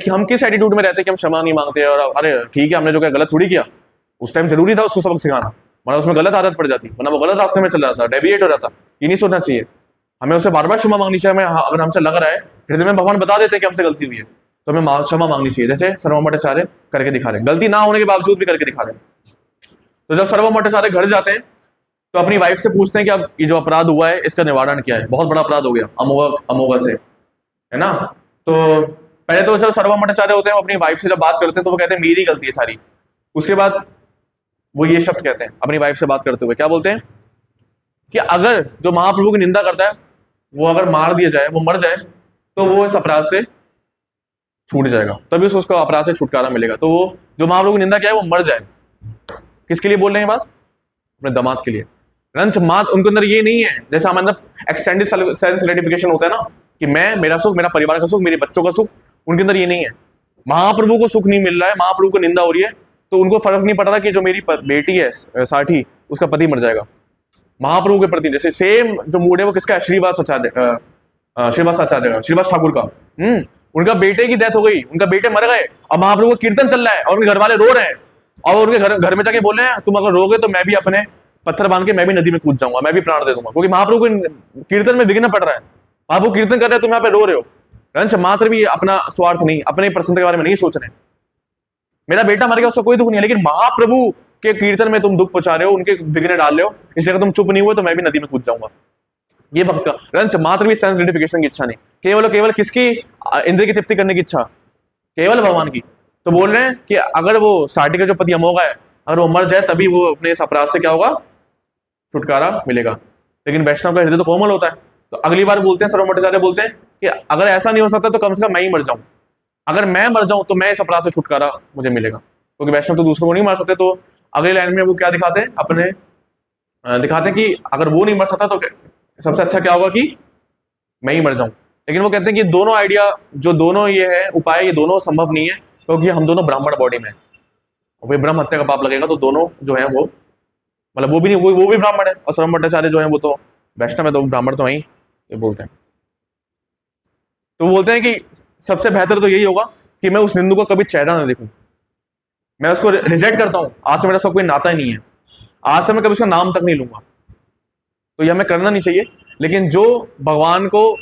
हम किस एटीट्यूड में रहते हैं कि हम क्षमा नहीं मांगते, और अरे ठीक है हमने जो क्या गलत थोड़ी किया, उस टाइम जरूरी था उसको सबक सिखाना, वरना उसमें गलत आदत पड़ जाती, वरना वो गलत रास्ते में चल जाता, डेविएट हो जाता। ये नहीं सोचना चाहिए, हमें उससे बार बार क्षमा मांगनी चाहिए। हमें अगर हमसे लग रहा है, हृदय में भगवान बता देते हैं कि हमसे गलती हुई है, तो हमें क्षमा मांगनी चाहिए, जैसे सर्वभौमाचार्य करके दिखा रहे हैं, गलती ना होने के बावजूद भी करके दिखा रहे हैं। तो जब सर्वभौमाचार्य घर जाते हैं तो अपनी वाइफ से पूछते हैं कि अब ये जो अपराध हुआ है इसका निवारण क्या है, बहुत बड़ा अपराध हो गया अमोघा से, है ना। तो पहले तो जब सर्वभौमाचार्य होते हैं, वो अपनी वाइफ से जब बात करते हैं तो वो कहते हैं मेरी गलती है सारी। उसके बाद वो ये शब्द कहते हैं अपनी वाइफ से बात करते हुए, क्या बोलते हैं कि अगर जो महाप्रभु की निंदा करता है वो अगर मार दिया जाए, वो मर जाए, तो वो इस अपराध से छूट जाएगा, तभी उसको अपराध से छुटकारा मिलेगा। तो वो जो महाप्रभु की निंदा किया है वो मर जाए। किसके लिए बोल रहे हैं बात? अपने दामाद के लिए। रंच मात उनके अंदर ये नहीं है, जैसे हमारे अंदर एक्सटेंडेड सेंस ग्रेटिफिकेशन होता है ना, कि मैं, मेरा सुख, मेरा परिवार का सुख, मेरे बच्चों का सुख, उनके अंदर ये नहीं है। महाप्रभु को सुख नहीं मिल रहा है, महाप्रभु को निंदा हो रही है, तो उनको फर्क नहीं पड़ रहा कि जो मेरी बेटी है साठी, उसका पति मर जाएगा। महाप्रभु के प्रति जैसे सेम जो मूड है वो किसका है? श्रीवास आचार्य श्रीवास ठाकुर का। उनका बेटे की डेथ हो गई, उनका बेटे मर गए, और महाप्रभु का कीर्तन चल रहा है और उनके घर वाले रो रहे हैं, और उनके घर में जाके बोल रहे हैं तुम अगर रोगे तो मैं भी अपने पत्थर बांध के मैं भी नदी में कूद जाऊंगा, मैं भी प्राण दे दूंगा, क्योंकि महाप्रभु को कीर्तन में विघ्न पड़ रहा है। महाप्रभु कीर्तन कर रहे हैं, तुम यहाँ पे रो रहे हो। रंच मात्र भी अपना स्वार्थ नहीं, अपने प्रसन्नता के बारे में नहीं सोच रहे। मेरा बेटा मर गया उसका कोई दुख नहीं है, लेकिन महाप्रभु के कीर्तन में तुम दुख पहुंचा रहे हो, उनके विघ्न डाल रहे हो, इसलिए अगर तुम चुप नहीं हुए तो मैं भी नदी में कूद जाऊंगा। ये भक्त का रंच मात्र भी सेंस ग्रेटिफिकेशन की इच्छा नहीं, केवल किसकी? इंद्रिय की तृप्ति करने की इच्छा, केवल भगवान की। तो बोल रहे हैं कि अगर वो साठी का जो पति अमोघा है, अगर वो मर जाए तभी वो अपने इस अपराध से क्या होगा? छुटकारा मिलेगा। लेकिन वैष्णव का हृदय तो कोमल होता है। तो अगली बार बोलते हैं सर्वभौमाचार्य बोलते हैं कि अगर ऐसा नहीं हो सकता तो कम से कम मैं ही मर जाऊं, अगर मैं मर जाऊं तो मैं इस अपराध से छुटकारा मुझे मिलेगा, क्योंकि वैष्णव तो दूसरों को नहीं मार सकते। तो अगले लाइन में वो क्या दिखाते हैं? दिखाते हैं कि अगर वो नहीं मर सकता तो सबसे अच्छा क्या होगा कि मैं ही मर जाऊं। लेकिन वो कहते हैं कि दोनों आइडिया, जो दोनों ये है उपाय, ये दोनों संभव नहीं है, क्योंकि हम दोनों ब्राह्मण बॉडी में, वही ब्रह्म हत्या का पाप लगेगा। तो दोनों जो है वो, मतलब वो भी नहीं, वो भी ब्राह्मण है, और सर्वभौमाचार्य जो है वो तो वैष्णव है, तो ब्राह्मण तो वही ये बोलते हैं। तो बोलते हैं कि सबसे बेहतर तो यही होगा कि मैं उस निंदु का कभी चेहरा ना देखूं, मैं उसको रिजेक्ट करता हूं, आज से मेरा सब कोई नाता ही नहीं है, आज से मैं कभी उसका नाम तक नहीं लूंगा। तो यह हमें करना नहीं चाहिए। लेकिन जो भगवान को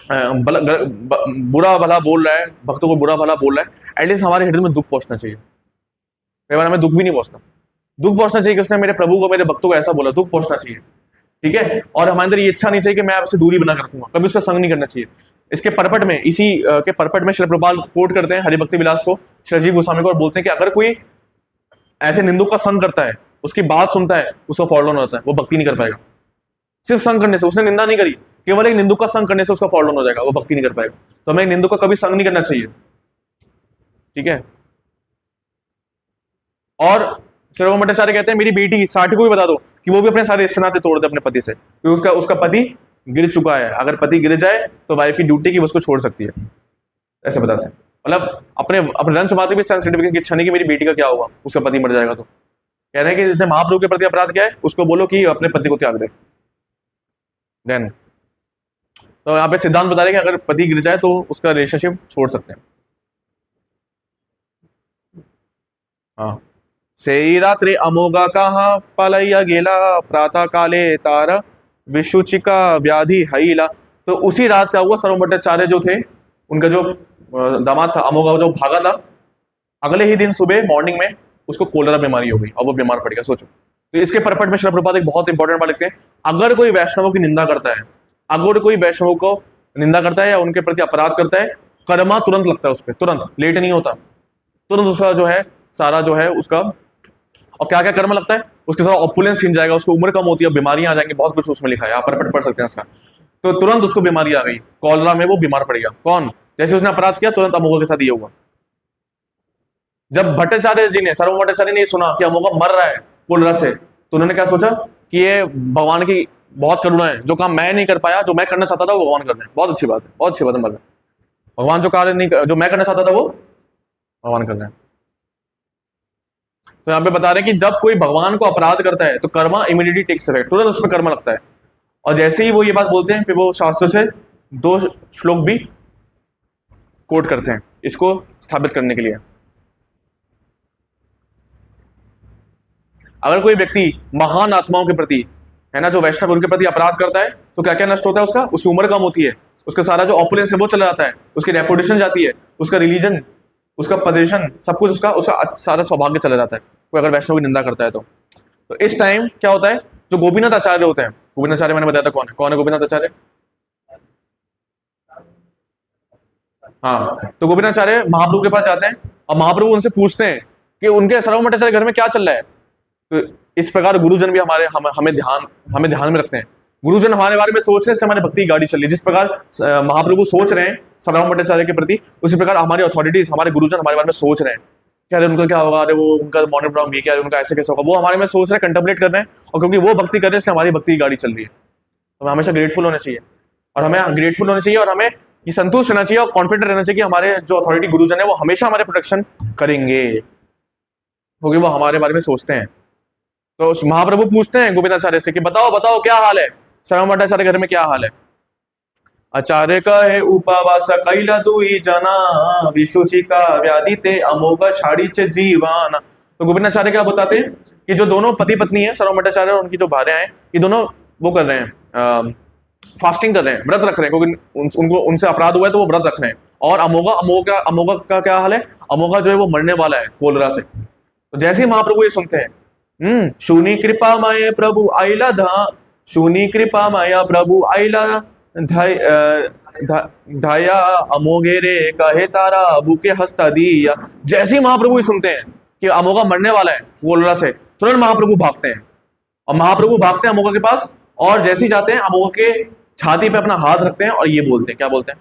बुरा भला बोल रहा है, भक्तों को बुरा भला बोल रहा है, एटलीस्ट हमारे हृदय में दुख पहुंचना चाहिए। कई बार हमें दुख भी नहीं पहुंचता, दुख पहुंचना चाहिए कि उसने मेरे प्रभु को, मेरे भक्तों को ऐसा बोला, दुख पहुंचना चाहिए, ठीक है। और हमारे अंदर ये इच्छा नहीं चाहिए कि मैं आपसे दूरी बना कर रखूंगा, कभी उसका संग नहीं करना चाहिए। इसके परपट में, इसी के परपट में श्री प्रभुपाद कोट करते हैं हरिभक्ति विलास को, श्री राजीव गोस्वामी को, और बोलते हैं कि अगर कोई ऐसे निंदुक का संग करता है, उसकी बात सुनता है, उसको फॉलो ऑन होता है, वो भक्ति नहीं कर पाएगा। सिर्फ संग करने से, उसने निंदा नहीं करी, केवल एक निंदुक का संग करने से उसका फॉलो ऑन हो जाएगा, वो भक्ति नहीं कर पाएगा। तो हमें निंदुक का कभी संग नहीं करना चाहिए, ठीक है। और सर्वभौमाचार्य कहते हैं मेरी बेटी साठी को भी बता दो कि वो भी अपने सारे रिश्ते नाते तोड़ दे अपने पति से, क्योंकि उसका पति गिर चुका है, अगर पति गिर जाए तो वाइफ की ड्यूटी की वो उसको छोड़ सकती है, ऐसे बताते हैं। मतलब अपने रंच मात्र भी सेंसिटिविटी की इच्छा नहीं कि मेरी बेटी का क्या होगा, उसका पति मर जाएगा। तो कह रहे हैं कि जिसने महाप्रभु के प्रति अपराध किया है उसको बोलो कि अपने पति को त्याग दे। देन तो यहाँ पे सिद्धांत बता रहे हैं कि अगर पति गिर जाए तो उसका रिलेशनशिप छोड़ सकते हैं। हाँ, से रात्रि अमोघा कहा पलैया गेला, प्रातः काले तार विशुचिका व्याधि हईला। तो उसी रात क्या हुआ, सर्वभौमाचार्य जो थे, उनका जो दामाद था अमोघा, जो भागा था, अगले ही दिन सुबह मॉर्निंग में उसको कोलेरा बीमारी हो गई और वो बीमार पड़ गया। सोचो। तो इसके परपट में श्रील प्रभुपाद एक बहुत इंपॉर्टेंट बात लिखते हैं, अगर कोई वैष्णवों की निंदा करता है, अगर कोई वैष्णवों को निंदा करता है या उनके प्रति अपराध करता है, कर्मा तुरंत लगता है उस पर, तुरंत, लेट नहीं होता, तुरंत उसका जो है सारा जो है उसका, और क्या क्या कर्म लगता है, उसके साथ ऑपुलेंस छिन जाएगा, उसकी उम्र कम होती है, बीमारियां आ जाएंगी, बहुत कुछ उसमें लिखा है, आप परपट पढ़ सकते हैं इसका। तो तुरंत उसको बीमारी आ गई, कॉलरा में वो बीमार पड़ गया। कौन? जैसे उसने अपराध किया तुरंत अमोघा के साथ ये हुआ। जब भट्टाचार्य जी ने, सार्वभौम भट्टाचार्य ने ये सुना कि अमोघा मर रहा है कॉलरा से, तो उन्होंने क्या सोचा कि ये भगवान की बहुत करुणा है, जो काम मैं नहीं कर पाया, जो मैं करना चाहता था वो भगवान कर रहे हैं। बहुत अच्छी बात है, बहुत अच्छी बात है। मतलब भगवान जो कार्य नहीं, जो मैं करना चाहता था वो भगवान कर रहे हैं। तो यहाँ पे बता रहे हैं कि जब कोई भगवान को अपराध करता है तो कर्मा इमीडिएटली टेक्स इफेक्ट, तुरंत उसमें कर्म लगता है। और जैसे ही वो ये बात बोलते हैं, फिर वो शास्त्र से 2 श्लोक भी कोट करते हैं इसको स्थापित करने के लिए। अगर कोई व्यक्ति महान आत्माओं के प्रति, है ना, जो वैष्णव उनके प्रति अपराध करता है, तो क्या क्या नष्ट होता है? उसकी उम्र कम होती है, उसका सारा जो ऑपुलेंस है वो चला जाता है, उसकी रेपुटेशन जाती है, उसका रिलीजन, उसका पोजीशन, सब कुछ उसका सारा सौभाग्य चला जाता है, कोई अगर वैष्णव की निंदा करता है तो इस टाइम क्या होता है? जो गोपीनाथ आचार्य होते हैं, गोपीनाथ आचार्य मैंने बताया था कौन है गोपीनाथ आचार्य? हाँ, तो गोपीनाथ आचार्य महाप्रभु के पास जाते हैं और महाप्रभु उनसे पूछते हैं कि उनके सार्वभौम भट्टाचार्य घर में क्या चल रहा है। तो इस प्रकार गुरुजन भी हमें ध्यान में रखते हैं। गुरुजन हमारे बारे में सोच रहे हैं, इससे हमारी भक्ति की गाड़ी चल रही है। जिस प्रकार महाप्रभु सोच रहे हैं सार्वभौम भट्टाचार्य के प्रति, उसी प्रकार हमारी अथॉरिटीज, हमारे गुरुजन हमारे बारे में सोच रहे हैं कि अरे उनका क्या होगा, अरे वो उनका मॉर्निंग प्रोग्राम ये क्या है, उनका ऐसे कैसे होगा, वो हमारे में सोच रहे हैं, कंटेम्पलेट कर रहे हैं। और क्योंकि वो भक्ति कर रहे हैं इसलिए हमारी भक्ति की गाड़ी चल रही है। तो हमें हमेशा ग्रेटफुल होना चाहिए, और हमें ग्रेटफुल होना चाहिए, और हमें ये संतुष्ट रहना चाहिए और कॉन्फिडेंट रहना चाहिए कि हमारे जो अथॉरिटी गुरुजन है वो हमेशा हमारे प्रोटेक्शन करेंगे, क्योंकि वो हमारे बारे में सोचते हैं। तो महाप्रभु पूछते हैं गोपीनाचार्य से कि बताओ क्या हाल है, सार्वभौम भट्टाचार्य घर में क्या हाल है। आचार्य कहे उपवास कैला दुई जना, विशुचि का व्याधि ते अमोघ शाड़ीचे जीवान। तो गोपीनाचार्य क्या बताते हैं कि जो दोनों पति पत्नी है, सार्वभौम भट्टाचार्य और उनकी जो भार्या हैं, ये दोनों वो कर रहे हैं, फास्टिंग कर रहे हैं, व्रत रख रहे हैं, क्योंकि उनको उनसे अपराध हुआ है तो वो व्रत रख रहे हैं। और अमोघा का क्या हाल है? अमोघा जो है वो मरने वाला है कोलरा से। तो जैसे ही महाप्रभु ये सुनते हैं, शूनी कृपा माय प्रभु आइला शूनी कृपा माया प्रभु आइला धाया अमोघे रे कहे तारा बुके हस्ता दिया। जैसे ही महाप्रभु ये सुनते हैं कि अमोघा मरने वाला है कोलरा से, तुरंत महाप्रभु भागते हैं, और महाप्रभु भागते हैं अमोघा के पास, और जैसे ही जाते हैं अमोघा के छाती पे अपना हाथ रखते हैं और ये बोलते हैं, क्या बोलते हैं?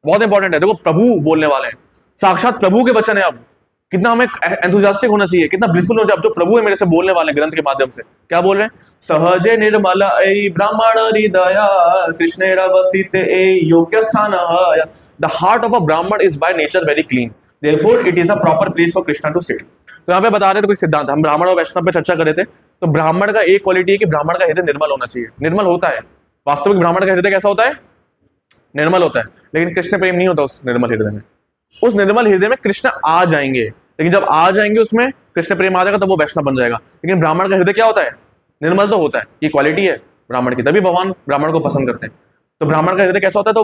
बहुत इंपॉर्टेंट है, देखो प्रभु बोलने वाले हैं, साक्षात प्रभु के वचन है। अब कितना हमें एंथुसियास्टिक होना चाहिए, कितना ब्लिसफुल होना चाहिए। अब जो प्रभु है मेरे से बोलने वाले ग्रंथ के माध्यम से, क्या बोल रहे हैं? सहजे निर्मल ऐ ब्राह्मण हृदया कृष्ण रवसित ए योग्य स्थान। The heart of a Brahmin is by nature very clean, therefore it is a proper place for Krishna to sit. तो यहाँ पे बता रहे थे कोई सिद्धांत, हम ब्राह्मण और वैष्णव पे चर्चा कर रहे थे। तो ब्राह्मण का एक क्वालिटी है कि ब्राह्मण का हृदय निर्मल होना चाहिए। निर्मल होता है, वास्तविक ब्राह्मण का हृदय कैसा होता है? निर्मल होता है। लेकिन कृष्ण प्रेम नहीं होता उस निर्मल हृदय में। उस निर्मल हृदय में कृष्ण आ जाएंगे, लेकिन जब आ जाएंगे उसमें कृष्ण प्रेम आ जाएगा तब वो वैष्णव बन जाएगा। लेकिन ब्राह्मण का हृदय क्या होता है? निर्मल तो होता है, ये क्वालिटी है ब्राह्मण की, तभी भगवान ब्राह्मण को पसंद करते हैं। तो ब्राह्मण का हृदय कैसा होता है? तो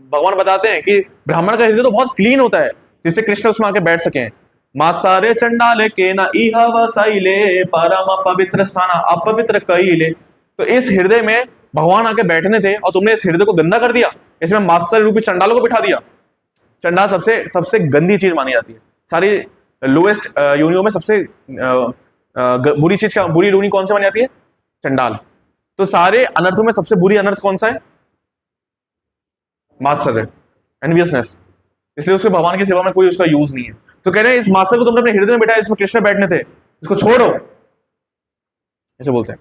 भगवान बताते हैं कि ब्राह्मण का हृदय तो बहुत क्लीन होता है, जिससे कृष्ण उसमें आके बैठ सके। मासारे चंडाले के ना इहा वसाइले परम पवित्र स्थान अपवित्र कईले। तो इस हृदय में भगवान आके बैठने थे और तुमने इस हृदय को गंदा कर दिया, इसमें मास्टर रूपी चंडालों को बिठा दिया। चंडाल सबसे गंदी चीज मानी जाती है, सारी लोएस्ट योनियों में सबसे बुरी चीज, क्या बुरी योनि कौन सी मानी जाती है? चंडाल। तो सारे अनर्थों में सबसे बुरी अनर्थ कौन सा है? मात्सर्य, एनवियसनेस। इसलिए उसके भगवान की सेवा में कोई उसका यूज नहीं है। तो कह रहे हैं इस मात्सर्य को तुमने अपने हृदय में बैठाया, इसमें कृष्ण बैठने थे, इसको छोड़ो, ऐसे बोलते हैं।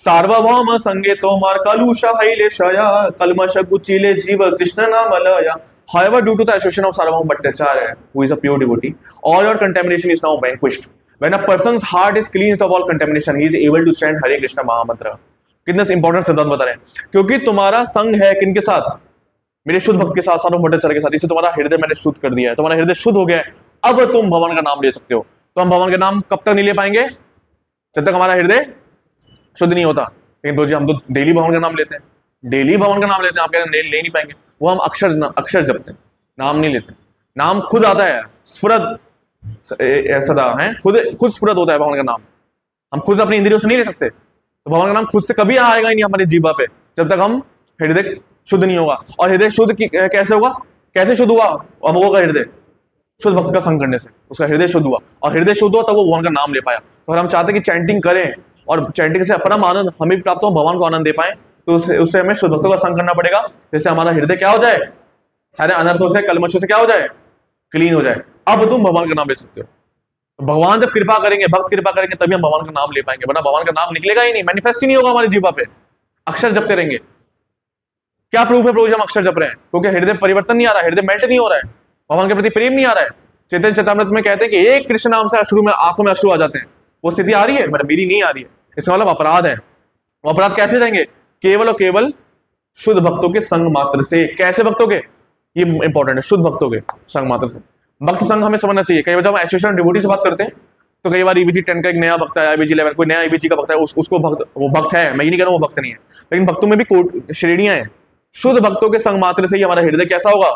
सार्वभौम संगे तोमार कलुषा हईले शया कलमश गुचिले जीव कृष्ण नाम लया। However, due to the association of Sarvabhauma Bhattacharya, who is a pure devotee, all your contamination is now vanquished. When a person's heart is cleansed of all contamination, he is able to chant Hare Krishna Mahamantra. कितना important सिद्धांत बता रहे हैं, क्योंकि तुम्हारा संग है किनके साथ? मेरे शुद्ध भक्त के साथ, सार्वभौम भट्टाचार्य के साथ। इसे तुम्हारा हृदय मैंने शुद्ध कर दिया है, तुम्हारा हृदय शुद्ध हो गया है, अब तुम भगवान का नाम ले सकते हो। तो हम भगवान का नाम कब तक नहीं ले पाएंगे? जब तक हमारा हृदय शुद्ध नहीं होता। लेकिन तो जी हम तो डेली भगवान का नाम लेते हैं, डेली भगवान का नाम लेते हैं, आप कह रहे हैं ले नहीं पाएंगे। वो हम अक्षर जपते हैं, नाम नहीं लेते। नाम खुद आता है, स्फुरद सदा है, खुद स्फुरद होता है भगवान का नाम। हम खुद अपनी इंद्रियों से नहीं ले सकते, तो भगवान का नाम खुद से कभी आएगा ही नहीं हमारी जीवा पे, जब तक हम हृदय शुद्ध नहीं होगा। और हृदय शुद्ध कैसे होगा? कैसे शुद्ध हुआ? अमोघ का हृदय शुद्ध भक्त का संग करने से उसका हृदय शुद्ध हुआ, और हृदय शुद्ध हुआ तब वो भगवान का नाम ले पाया। तो हम चाहते हैं कि चैंटिंग करें और चैंटिंग से अपरम आनंद हमें भी प्राप्त हो, भगवान को आनंद दे पाए, तो उससे हमें शुद्ध भक्तों का संग करना पड़ेगा, जैसे हमारा हृदय क्या हो जाए, सारे अनर्थों से, कलमशों से क्या हो जाए, क्लीन हो जाए। अब तुम भगवान का नाम ले सकते हो। तो भगवान जब कृपा करेंगे, भक्त कृपा करेंगे, तभी हम भगवान का नाम ले पाएंगे, वरना भगवान का नाम निकलेगा ही नहीं, मैनिफेस्ट ही नहीं होगा हमारी जीवा पे। अक्षर जपते रहेंगे। क्या प्रूफ है प्रभु जी हम अक्षर जप रहे हैं? क्योंकि हृदय परिवर्तन नहीं आ रहा है, हृदय मेल्ट नहीं हो रहा है, भगवान के प्रति प्रेम नहीं आ रहा है। चैतन्य चेतामृत में कहते हैं कि एक कृष्ण नाम से अश्रु में, आंखों में अश्रु आ जाते हैं। वो स्थिति आ रही है, मतलब मेरी नहीं आ रही है, इसका मतलब अपराध है। वो अपराध कैसे जाएंगे? केवल और केवल शुद्ध भक्तों के संग मात्र से। कैसे भक्तों के? ये इंपॉर्टेंट है, शुद्ध भक्तों के संग मात्र से। भक्त संग हमें समझना चाहिए। कई बार जब हम एसोसिएशन डिवोटी से बात करते हैं तो कई बार ईबीजी 10 का एक नया भक्त है, ईबीजी 11 कोई नया ईबीजी का भक्त है, उसको भक्त, वो भक्त है, मैं ये नहीं कह रहा हूँ वो भक्त नहीं है, लेकिन भक्तों में भी श्रेणियां हैं। शुद्ध भक्तों के संग मात्र से ही हमारा हृदय कैसा होगा?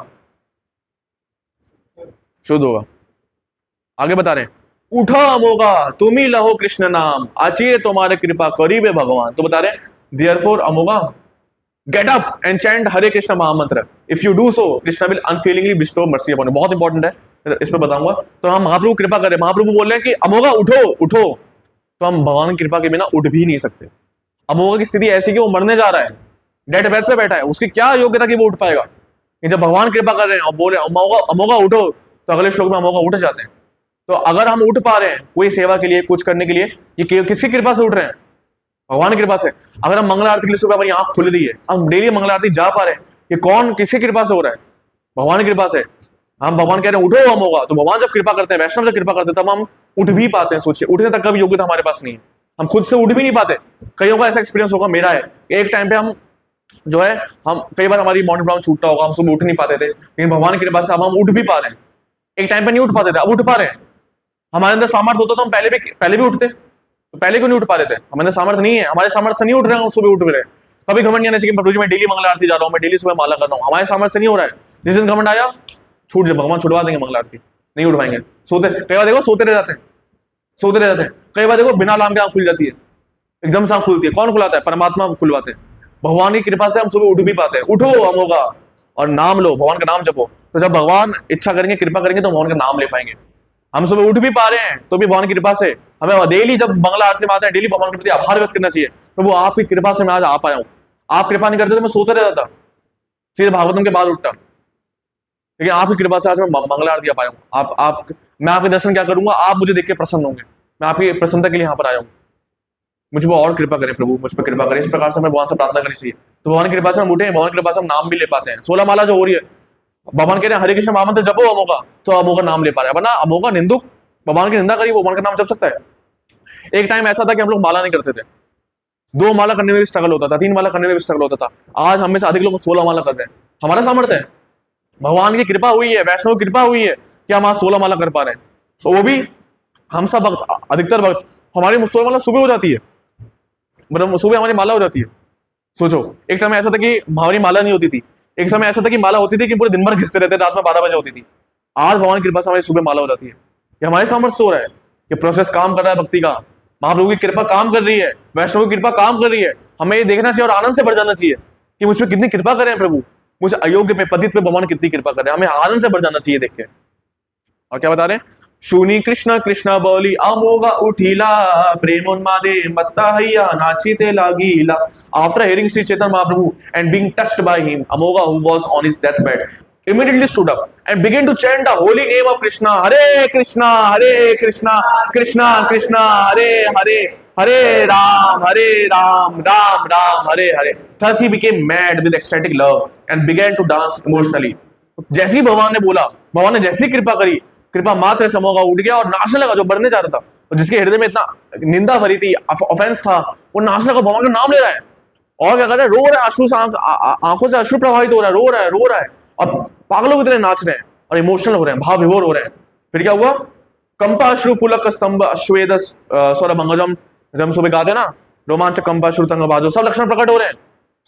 शुद्ध होगा। आगे बता रहे हैं, उठा अमोगा तुम ही लहो कृष्ण नाम, आचिए तुम्हारे कृपा करीबे भगवान। तो बता रहे हैं, therefore Amogha get up and chant Hare Krishna mahamantra. If you do so Krishna will unfailingly bestow mercy upon you. बहुत इंपॉर्टेंट है, इस पर बताऊंगा। तो हम महाप्रभु कृपा करें, महाप्रभु बोल रहे हैं कि अमोगा उठो उठो, तो हम भगवान की कृपा के बिना उठ भी नहीं सकते। अमोगा की स्थिति ऐसी कि वो मरने जा रहा है, डेड बेड पे बैठा है, उसकी क्या योग्यता कि वो उठ पाएगा? जब भगवान कृपा कर रहे हैं और बोले अमोगा अमोगा उठो, तो अगले श्लोक में अमोगा उठ जाते हैं। तो अगर हम उठ पा रहे हैं कोई सेवा के लिए, कुछ करने के लिए, ये किसकी कृपा से उठ रहे हैं? भगवान की कृपा से। अगर हम मंगल आरती के लिए सुबह हमारी आंख खुल रही है, हम डेली मंगल आरती जा पा रहे हैं, ये कौन, किसकी कृपा से हो रहा है? भगवान की कृपा से। हम भगवान कह रहे हैं उठो हम होगा, तो भगवान जब कृपा करते हैं, वैष्णव जब कृपा करते हैं, तब हम उठ भी पाते हैं। सोचिए, उठने तक का भी योग्यता हमारे पास नहीं है, हम खुद से उठ भी नहीं पाते। कईयों का ऐसा एक्सपीरियंस होगा, मेरा है, एक टाइम पे हम जो है, हम कई बार हमारी मॉर्निंग ब्राउन छूटता होगा, हम सुबह उठ नहीं पाते थे, लेकिन भगवान की कृपा से अब हम उठ भी पा रहे हैं। एक टाइम पे नहीं उठ पाते थे, अब उठ पा रहे हैं। हमारे अंदर सामर्थ्य होता तो हम पहले भी उठते, तो पहले क्यों नहीं उठ पा रहे थे? हमारे सामर्थ्य नहीं है, हमारे सामर्थ्य नहीं उठ रहे हैं, सुबह उठ भी रहे। कभी घमंड नहीं कि प्रभु जी मैं डेली मंगल आरती जा रहा हूँ, मैं डेली सुबह माला कर रहा हूँ, हमारे सामर्थ्य नहीं हो रहा है। जिस दिन घमंड आया, छूट जाए, भगवान छुड़वा देंगे मंगल आरती, नहीं उठ पाएंगे। सोते, कई बार देखो सोते रह जाते हैं, सोते रह जाते हैं। कई बार देखो बिना अलार्म के आंख खुल जाती है, एकदम से आंख खुलती है। कौन खुलाता है? परमात्मा खुलवाते हैं। भगवान की कृपा से हम सुबह उठ भी पाते हैं। उठो हम होगा और नाम लो, भगवान का नाम जपो। तो जब भगवान इच्छा करेंगे, कृपा करेंगे, तो भगवान का नाम ले पाएंगे। हम सुबह उठ भी पा रहे हैं तो भी भगवान की कृपा से। हमें डेली जब मंगला आरती में आते हैं, डेली भगवान के प्रति आभार व्यक्त करना चाहिए, प्रभु आपकी कृपा से मैं आज आ पाया हूँ। आप कृपा नहीं करते तो मैं सोता रहता था, सीधे भागवतम के बाद उठता, लेकिन आपकी कृपा से आज मैं मंगला आरती आ पाया हूँ। आप मैं आपके दर्शन क्या करूंगा, आप मुझे देख के प्रसन्न होंगे। मैं आपकी प्रसन्नता के लिए यहाँ पर आया हूँ, मुझ पर और कृपा करें प्रभु, मुझ पर कृपा करें। इस प्रकार से हमें भगवान से प्रार्थना करनी चाहिए। तो भगवान की कृपा से हम उठे, भगवान की कृपा से हम नाम भी ले पाते हैं। 16 माला जो हो रही है, भगवान कह रहे हैं हरे कृष्ण महामंत्र जपो अमोघा, तो अमोघा नाम ले पा रहे हैं। वरना अमोघा निंदुक, भगवान की निंदा करी, वो भगवान का नाम जप सकता है? एक टाइम ऐसा था कि हम लोग माला नहीं करते थे, 2 माला करने में भी स्ट्रगल होता था, 3 माला करने में भी स्ट्रगल होता था। आज हम में से अधिक लोग 16 माला कर रहे हैं। हमारा सामर्थ्य है, भगवान की कृपा हुई है, वैष्णव की कृपा हुई है कि हम आज 16 माला कर पा रहे हैं। तो वो भी हम सब भक्त, अधिकतर भक्त, हमारी 16 माला सुबह हो जाती है, मतलब सुबह हमारी माला हो जाती है। सोचो, एक टाइम ऐसा था कि हमारी माला नहीं होती थी, एक समय ऐसा था कि माला होती थी कि पूरे दिन भर घिसते रहते, रात में 12 बजे होती थी। आज भगवान की कृपा से हमारी सुबह माला हो जाती है। ये हमारे सामर्थ्य से हो रहा है, ये प्रोसेस काम कर रहा है भक्ति का। महाप्रभु की कृपा काम कर रही है, वैष्णव की कृपा काम कर रही है। हमें ये देखना चाहिए और आनंद से भर जाना चाहिए कि मुझ पर कितनी कृपा कर रहे हैं प्रभु, मुझे अयोग्य पे, पतित पे भगवान कितनी कृपा कर रहे हैं। हमें आनंद से भर जाना चाहिए देख के। और क्या बता रहे हैं, शूनी कृष्ण कृष्ण बोली अमोघा उठीला, प्रेमोन्मादे मत्ता हैया नाचीते लागीला। After hearing Sri Chaitanya Mahaprabhu and being touched by him, Amoga, who was on his deathbed, immediately stood up and began to chant the holy name of Krishna. Hare Krishna, Hare Krishna, Krishna Krishna, Hare Hare, Hare Ram, Ram Ram, Hare Hare. Thus he became mad with ecstatic love and began to dance emotionally. जैसे ही भगवान ने बोला, भगवान ने जैसी कृपा करी, कृपा मात्र से अमोघा उठ गया और नाचने लगा। जो मरने जा रहा था और जिसके हृदय में इतना निंदा भरी थी, ऑफेंस था, वो नाचने लगा, भगवान का नाम ले रहा है। और क्या कर रहा है, रो रहा है, अश्रु से आंखों से अश्रु प्रवाहित हो रहा है, रो रहा है और पागलों की तरह नाच रहे हैं और इमोशनल हो रहे हैं, भाव विभोर हो रहे हैं। फिर क्या हुआ, कंपा अश्रु फुलक स्तंभ अश्वेद स्वर भंगजम, जब सुबह गाते ना, रोमांच कंपा अश्रु तंग बाजो, सब लक्षण प्रकट हो रहे हैं।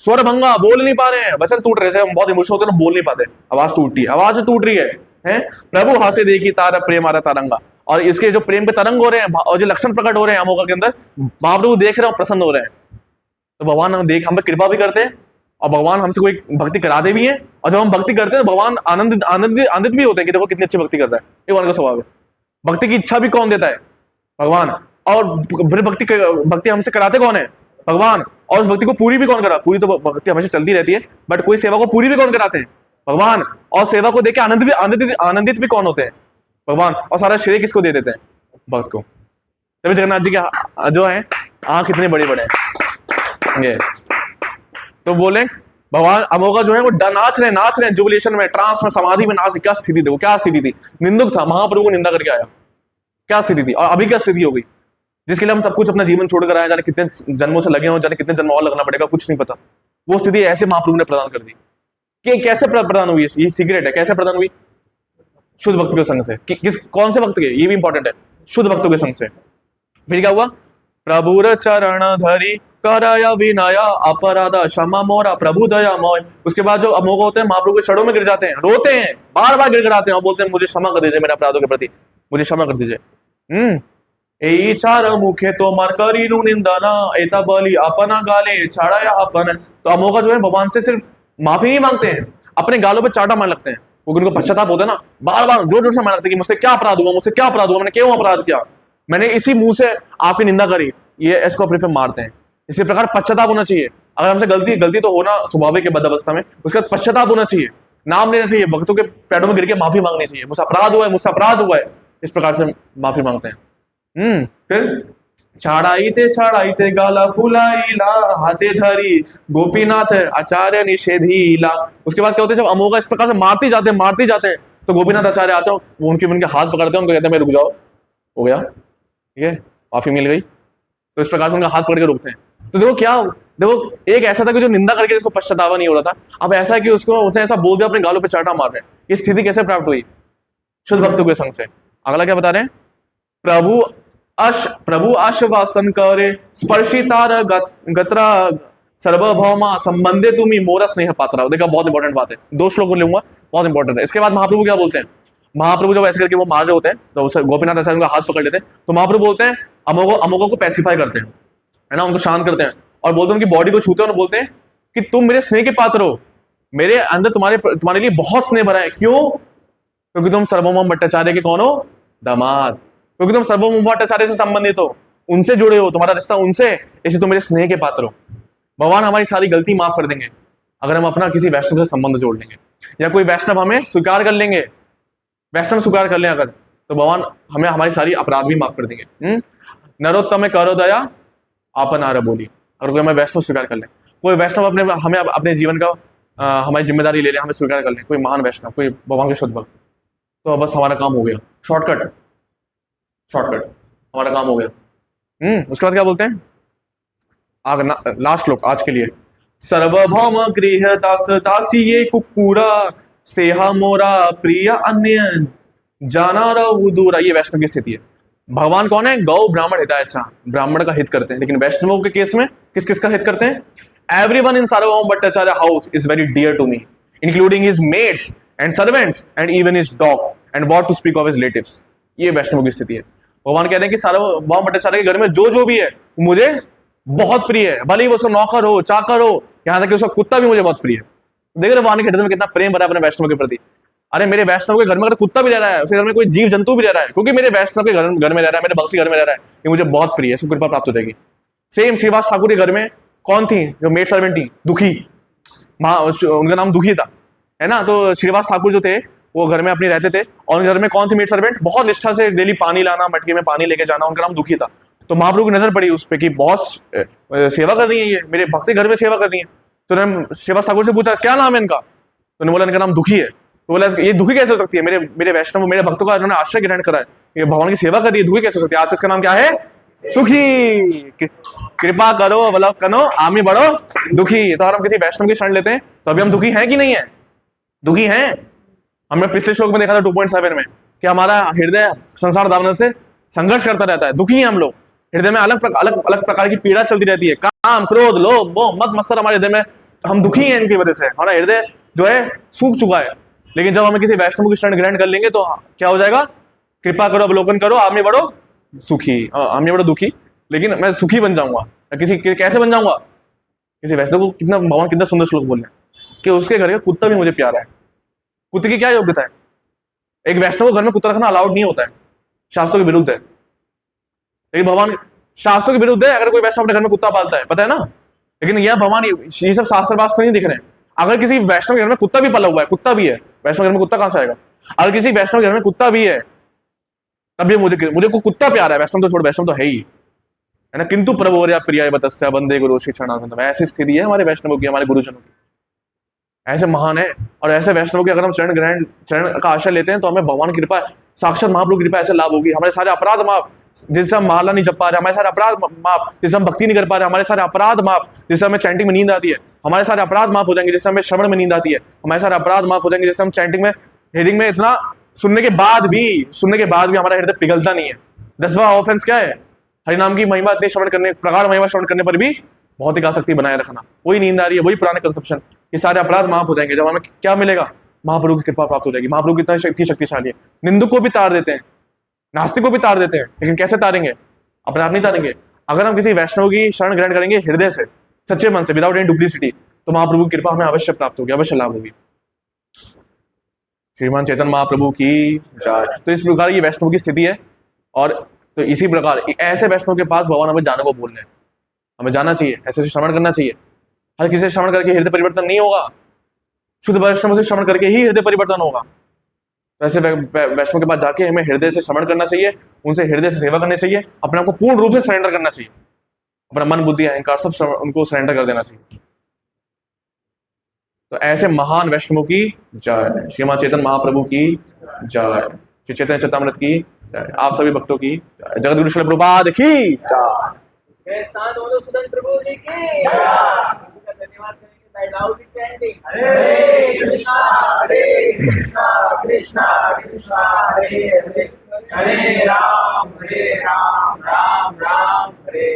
स्वर भंगा, बोल नहीं पा रहे हैं, वचन टूट रहे हैं, हम बहुत इमोशनल होते हैं ना, बोल नहीं पाते, आवाज टूटती है, आवाज टूट रही है। प्रभु हासे देखी तारा प्रेम आरा तरंगा। और इसके जो प्रेम के तरंग हो रहे हैं और जो लक्षण प्रकट हो रहे हैं अमोघा के अंदर, महाप्रभु देख रहे हैं, प्रसन्न हो रहे हैं। तो भगवान हम पे कृपा भी करते हैं और भगवान हमसे कोई भक्ति कराते भी हैं। और जब हम भक्ति करते हैं तो भगवान आनंदित भी होते हैं कि देखो कितनी अच्छी भक्ति कर रहा है। ये भगवान का स्वभाव है। भक्ति की इच्छा भी कौन देता है? भगवान। और फिर भक्ति हमसे कराते कौन है? भगवान। और उस भक्ति को पूरी भी कौन करा? पूरी तो भक्ति हमेशा चलती रहती है, बट कोई सेवा को पूरी भी कौन कराते हैं? भगवान। और सेवा को देख के आनंदित भी कौन होते हैं? भगवान। और सारा श्रेय किसको दे देते हैं? भक्त को। तभी जगन्नाथ जी के जो है आंख इतने बड़े बड़े हैं ये। तो बोले भगवान अमोघा जो है वो नाच रहे जुबिलेशन में, ट्रांस में, समाधि में नाच रहे। क्या स्थिति थी वो? क्या स्थिति थी? निंदुक था, महाप्रभु को निंदा करके आया। क्या स्थिति थी? और अभी क्या स्थिति हो गई? जिसके लिए हम सब कुछ अपना जीवन छोड़कर आए, जाने कितने जन्मों से लगे हो, जाने कितने जन्म और लगना पड़ेगा, कुछ नहीं पता। वो स्थिति ऐसे महाप्रभु ने प्रदान कर दी। कि कैसे प्रदान हुई? ये सीक्रेट है, कैसे प्रदान हुई? शुद्ध भक्त के संग से। कौन से भक्त के? ये भी इंपॉर्टेंट है, शुद्ध भक्तों के संग से। फिर क्या हुआ? प्रभुर चरण धरी करया विनया अपराध क्षमा मोरा प्रभु दया मोय। उसके बाद जो अमोघ होते हैं महाप्रभु के चरणों में गिर जाते हैं, रोते हैं, बार बार गिड़गिड़ाते हैं और बोलते हैं मुझे क्षमा कर दीजिए, मेरे अपराधों के प्रति मुझे क्षमा कर दीजिए। ए चार मुखे तो मार करी नु निंदना एता बलि अपना गाले छाड़ाया अपन। तो अमोघा जो है भगवान से सिर्फ माफी नहीं मांगते हैं, अपने गालों पे चाटा मार लगते हैं। क्योंकि उनको पश्चाताप होता है ना, बार बार जोर जोर से मार लगते हैं कि मुझसे क्या अपराध हुआ, मुझसे क्या अपराध हुआ, मैंने क्यों अपराध किया, मैंने इसी मुंह से आपकी निंदा करी। ये इसको अपने पे मारते हैं। इसी प्रकार पश्चाताप होना चाहिए। अगर हमसे गलती तो होना स्वाभाविक है बद्ध अवस्था में, उसके बाद पश्चाताप होना चाहिए, नाम लेना चाहिए, भक्तों के पैरों में गिर के माफी मांगनी चाहिए। मुझसे अपराध हुआ है, मुझसे अपराध हुआ है, इस प्रकार से माफी मांगते हैं। फिर छाड़ाईते गाला फुलाईला हाथे धरी गोपीनाथ आचार्य निषेधीला। उसके बाद क्या होता है? जब अमोघा इस प्रकार से मारती जाते हैं तो गोपीनाथ आचार्य आते हैं, वो उनके हाथ पकड़ते हैं, उनको कहते हैं रुक जाओ, हो गया, ठीक है, माफी मिल गई। तो इस प्रकार से उनका हाथ पकड़ के रोकते हैं। तो देखो एक ऐसा था कि जो निंदा करके इसको पश्चातावा नहीं हो रहा था, अब ऐसा है कि उसको उसने ऐसा बोल दिया, अपने गालों पे चाटा मार रहे हैं। ये स्थिति कैसे प्राप्त हुई? शुद्ध भक्तों के संग से। अगला क्या बता रहे हैं? प्रभु आश्वासन करे स्पर्शितार गत्रा सर्वभौमा संबंधे तुम्ही मोरा स्नेह पात्रा। देखा, बहुत इंपॉर्टेंट बात है, 2 श्लोक लूंगा, बहुत इंपॉर्टेंट है। इसके बाद महाप्रभु क्या बोलते हैं? महाप्रभु जब ऐसे करके वो मार रहे होते हैं तो गोपीनाथ ऐसा उनका हाथ पकड़ लेते हैं, तो महाप्रभु बोलते हैं अमोघों को पैसिफाई करते हैं, है ना, उनको शांत करते हैं और बोलते हैं, उनकी बॉडी को छूते हैं और बोलते हैं कि तुम मेरे स्नेह के पात्र हो, मेरे अंदर तुम्हारे लिए बहुत स्नेह भरा है। क्यों? क्योंकि तुम सर्वभौम भट्टाचार्य के कौन हो? दामाद। क्योंकि तुम सर्वभौम भट्टाचार्य से संबंधित हो, उनसे जुड़े हो, तुम्हारा रिश्ता उनसे, इसलिए तुम मेरे स्नेह के पात्र हो। भगवान हमारी सारी गलती माफ कर देंगे अगर हम अपना किसी वैष्णव से संबंध जोड़ लेंगे, या कोई वैष्णव हमें स्वीकार कर लेंगे, वैष्णव स्वीकार कर लें अगर, तो भगवान हमें हमारी सारी अपराध भी माफ कर देंगे। नरोत्तम करो दया आपन आर बोली। अगर कोई हमें वैष्णव स्वीकार कर ले, कोई वैष्णव हमें अपने जीवन का हमारी जिम्मेदारी ले ले, हमें स्वीकार कर ले, कोई महान वैष्णव, कोई भगवान के शुद्ध भक्त, तो बस हमारा काम हो गया। शॉर्टकट हमारा काम हो गया। उसके बाद क्या बोलते हैं? लास्ट श्लोक आज के लिए। सर्वभौम गृह दासी ये कुकुरा सेहा मोरा प्रिय अन्य जाना रहू दूरा। ये वैष्णव की स्थिति है। भगवान कौन है? गौ ब्राह्मण हितायचा, ब्राह्मण का हित करते हैं। लेकिन वैष्णवों के केस में किस का हित करते हैं? Everyone in Sarvabhauma Bhattacharya house is very dear to me, including his maids and servants and even his dog and what to speak of his relatives. ये वैष्णवों की स्थिति है। भगवान कह रहे हैं कि सार्वभौम भट्टाचार्य के घर में जो भी है मुझे बहुत प्रिय है, भले ही वो उसका नौकर हो, चाकर हो, यहाँ तक कि उसका कुत्ता भी मुझे बहुत प्रिय है। देख रहे भगवान के हृदय में कितना प्रेम भरा अपने वैष्णव के प्रति। अरे मेरे वैष्णव के घर में अगर कुत्ता भी रह रहा है, उसके घर में कोई जीव जंतु भी रह रहा है, क्योंकि मेरे वैष्णव के घर में रह रहा है, मेरे भक्ति घर में रह रहा है, ये मुझे बहुत प्रिय है, इसको कृपा प्राप्त हो जाएगी। सेम श्रीवास ठाकुर के घर में कौन थी जो मेड सर्वेंट थी? दुखी, उनका नाम दुखी था, है ना। तो श्रीवास ठाकुर जो थे वो घर में अपनी रहते थे, और घर में कौन थी? मेड सर्वेंट, बहुत निष्ठा से डेली पानी लाना, मटके में पानी लेके जाना, उनका नाम दुखी था। तो महाप्रभु की नजर पड़ी उस पर कि बहुत सेवा कर रही है ये, मेरे भक्ति घर में सेवा कर रही है। तो उन्होंने श्रीवास ठाकुर से पूछा क्या नाम है इनका? तो उन्होंने बोला इनका नाम दुखी है। तो बोला ये दुखी कैसे हो सकती है? मेरे वैष्णव, मेरे भक्तों का इन्होंने आश्रय ग्रहण करा है, ये भगवान की सेवा कर रही है, दुखी कैसे हो सकती है? आज से इसका नाम क्या है? सुखी। कृपा करो मतलब करो आमी बढ़ो दुखी। तो अगर हम किसी वैष्णव की शरण लेते हैं तो अभी हम दुखी हैं कि नहीं है? दुखी हैं। हमने पिछले श्लोक में देखा था 2.7 में कि हमारा हृदय संसार दामन से संघर्ष करता रहता है, दुखी हैं हम लोग। हृदय में अलग प्रकार की पीड़ा चलती रहती है, काम, क्रोध, लोभ, मोह, मद मत्सर हमारे हृदय में, हम दुखी हैं इनकी वजह से, हमारा हृदय जो है सूख चुका है। लेकिन जब हमें किसी वैष्णव की शरण ग्रहण कर लेंगे तो क्या हो जाएगा? कृपा करो, अवलोकन करो, आमी बढ़ो सुखी, आमी बढ़ो दुखी, लेकिन मैं सुखी बन जाऊंगा। कैसे बन जाऊंगा? किसी वैष्णव को कितना भगवान कितना सुंदर श्लोक बोल रहे हैं कि उसके घर का कुत्ता भी मुझे प्यारा है। कुत्ते की क्या योग्यता है? एक वैष्णव को घर में कुत्ता रखना अलाउड नहीं होता है, शास्त्रों के विरुद्ध है। लेकिन भगवान शास्त्रों के विरुद्ध है अगर कोई वैष्णव अपने घर में कुत्ता पालता है, पता है ना। लेकिन यह भगवान ये सब शास्त्र वास्त्र नहीं दिख रहे हैं। अगर किसी वैष्णव के घर में कुत्ता भी पला हुआ है, कुत्ता भी है, वैष्णव घर में कुत्ता कहां से आएगा? अगर किसी वैष्णव घर में कुत्ता भी है, तब भी मुझे को कुत्ता प्यारा है, वैष्णव तो छोड़, वैष्णव तो है ही, है ना। किंतु प्रभु या प्रिय बतस्या बंदे गुरु श्री चरणारविंदम, ऐसी स्थिति है हमारे वैष्णवों की, हमारे गुरुजनों की, ऐसे महान है। और ऐसे वैष्णव के अगर हम चरण का आश्रय लेते हैं तो हमें भगवान की कृपा, साक्षात महाप्रभु की कृपा ऐसे लाभ होगी। हमारे सारे अपराध माफ, जिससे हम माला नहीं जप पा रहे, हमारे सारे अपराध माफ, जिससे हम भक्ति नहीं कर पा रहे, हमारे सारे अपराध माफ, जिससे हमें चैंटिंग में नींद आती है, हमारे सारे अपराध माफ हो जाएंगे, जिससे हमें श्रवण में नींद आती है, हमारे सारे अपराध माफ हो जाएंगे, जिससे हम चैंटिंग में, हेडिंग में इतना सुनने के बाद भी हमारा हृदय पिघलता नहीं है। 10वां ऑफेंस क्या है? हरिनाम की महिमा इतनी श्रवण करने, प्रगाढ़ महिमा श्रवण करने पर भी भौतिक आसक्ति बनाए रखना, वही नींद आ रही है, वही पुराने कंसेप्शन, ये सारे अपराध माफ हो जाएंगे। जब हमें क्या मिलेगा? महाप्रभु की कृपा प्राप्त हो जाएगी। महाप्रभु कितना शक्तिशाली है, निंदक को भी तार देते हैं, नास्तिक को भी तार देते हैं, लेकिन कैसे तारेंगे? अपने आप नहीं तारेंगे। अगर हम किसी वैष्णव की शरण ग्रहण करेंगे हृदय से, सच्चे मन से, विदाउट एनी डुप्लिसिटी, तो महाप्रभु की कृपा हमें अवश्य प्राप्त होगी, अवश्य लाभ होगी। श्रीमान चैतन्य महाप्रभु की जय। तो इस प्रकार ये वैष्णव की स्थिति है। और तो इसी प्रकार ऐसे वैष्णव के पास भगवान हमें जाने को बोल रहे हैं, हमें जाना चाहिए, ऐसे श्रवण करना चाहिए। हर किसी से श्रवण करके हृदय परिवर्तन नहीं होगा, शुद्ध वैष्णव से श्रवण करके ही हृदय परिवर्तन होगा। तो ऐसे वैष्णव के पास जाके हमें हृदय से श्रवण करना चाहिए, उनसे हृदय से सेवा करनी चाहिए, अपने आप को पूर्ण रूप से सरेंडर करना चाहिए, अपना मन बुद्धि अहंकार सब उनको सरेंडर कर देना चाहिए। तो ऐसे महान वैष्णवों की जय। श्रीमान चैतन्य महाप्रभु की जय। श्री चैतन्य चरितामृत की जय। आप सभी भक्तों की जय। जगत गुरु श्रील प्रभुपाद की जय। प्रभु जी की धन्यवाद हरे कृष्णा कृष्णा कृष्णा हरे हरे, हरे राम राम राम हरे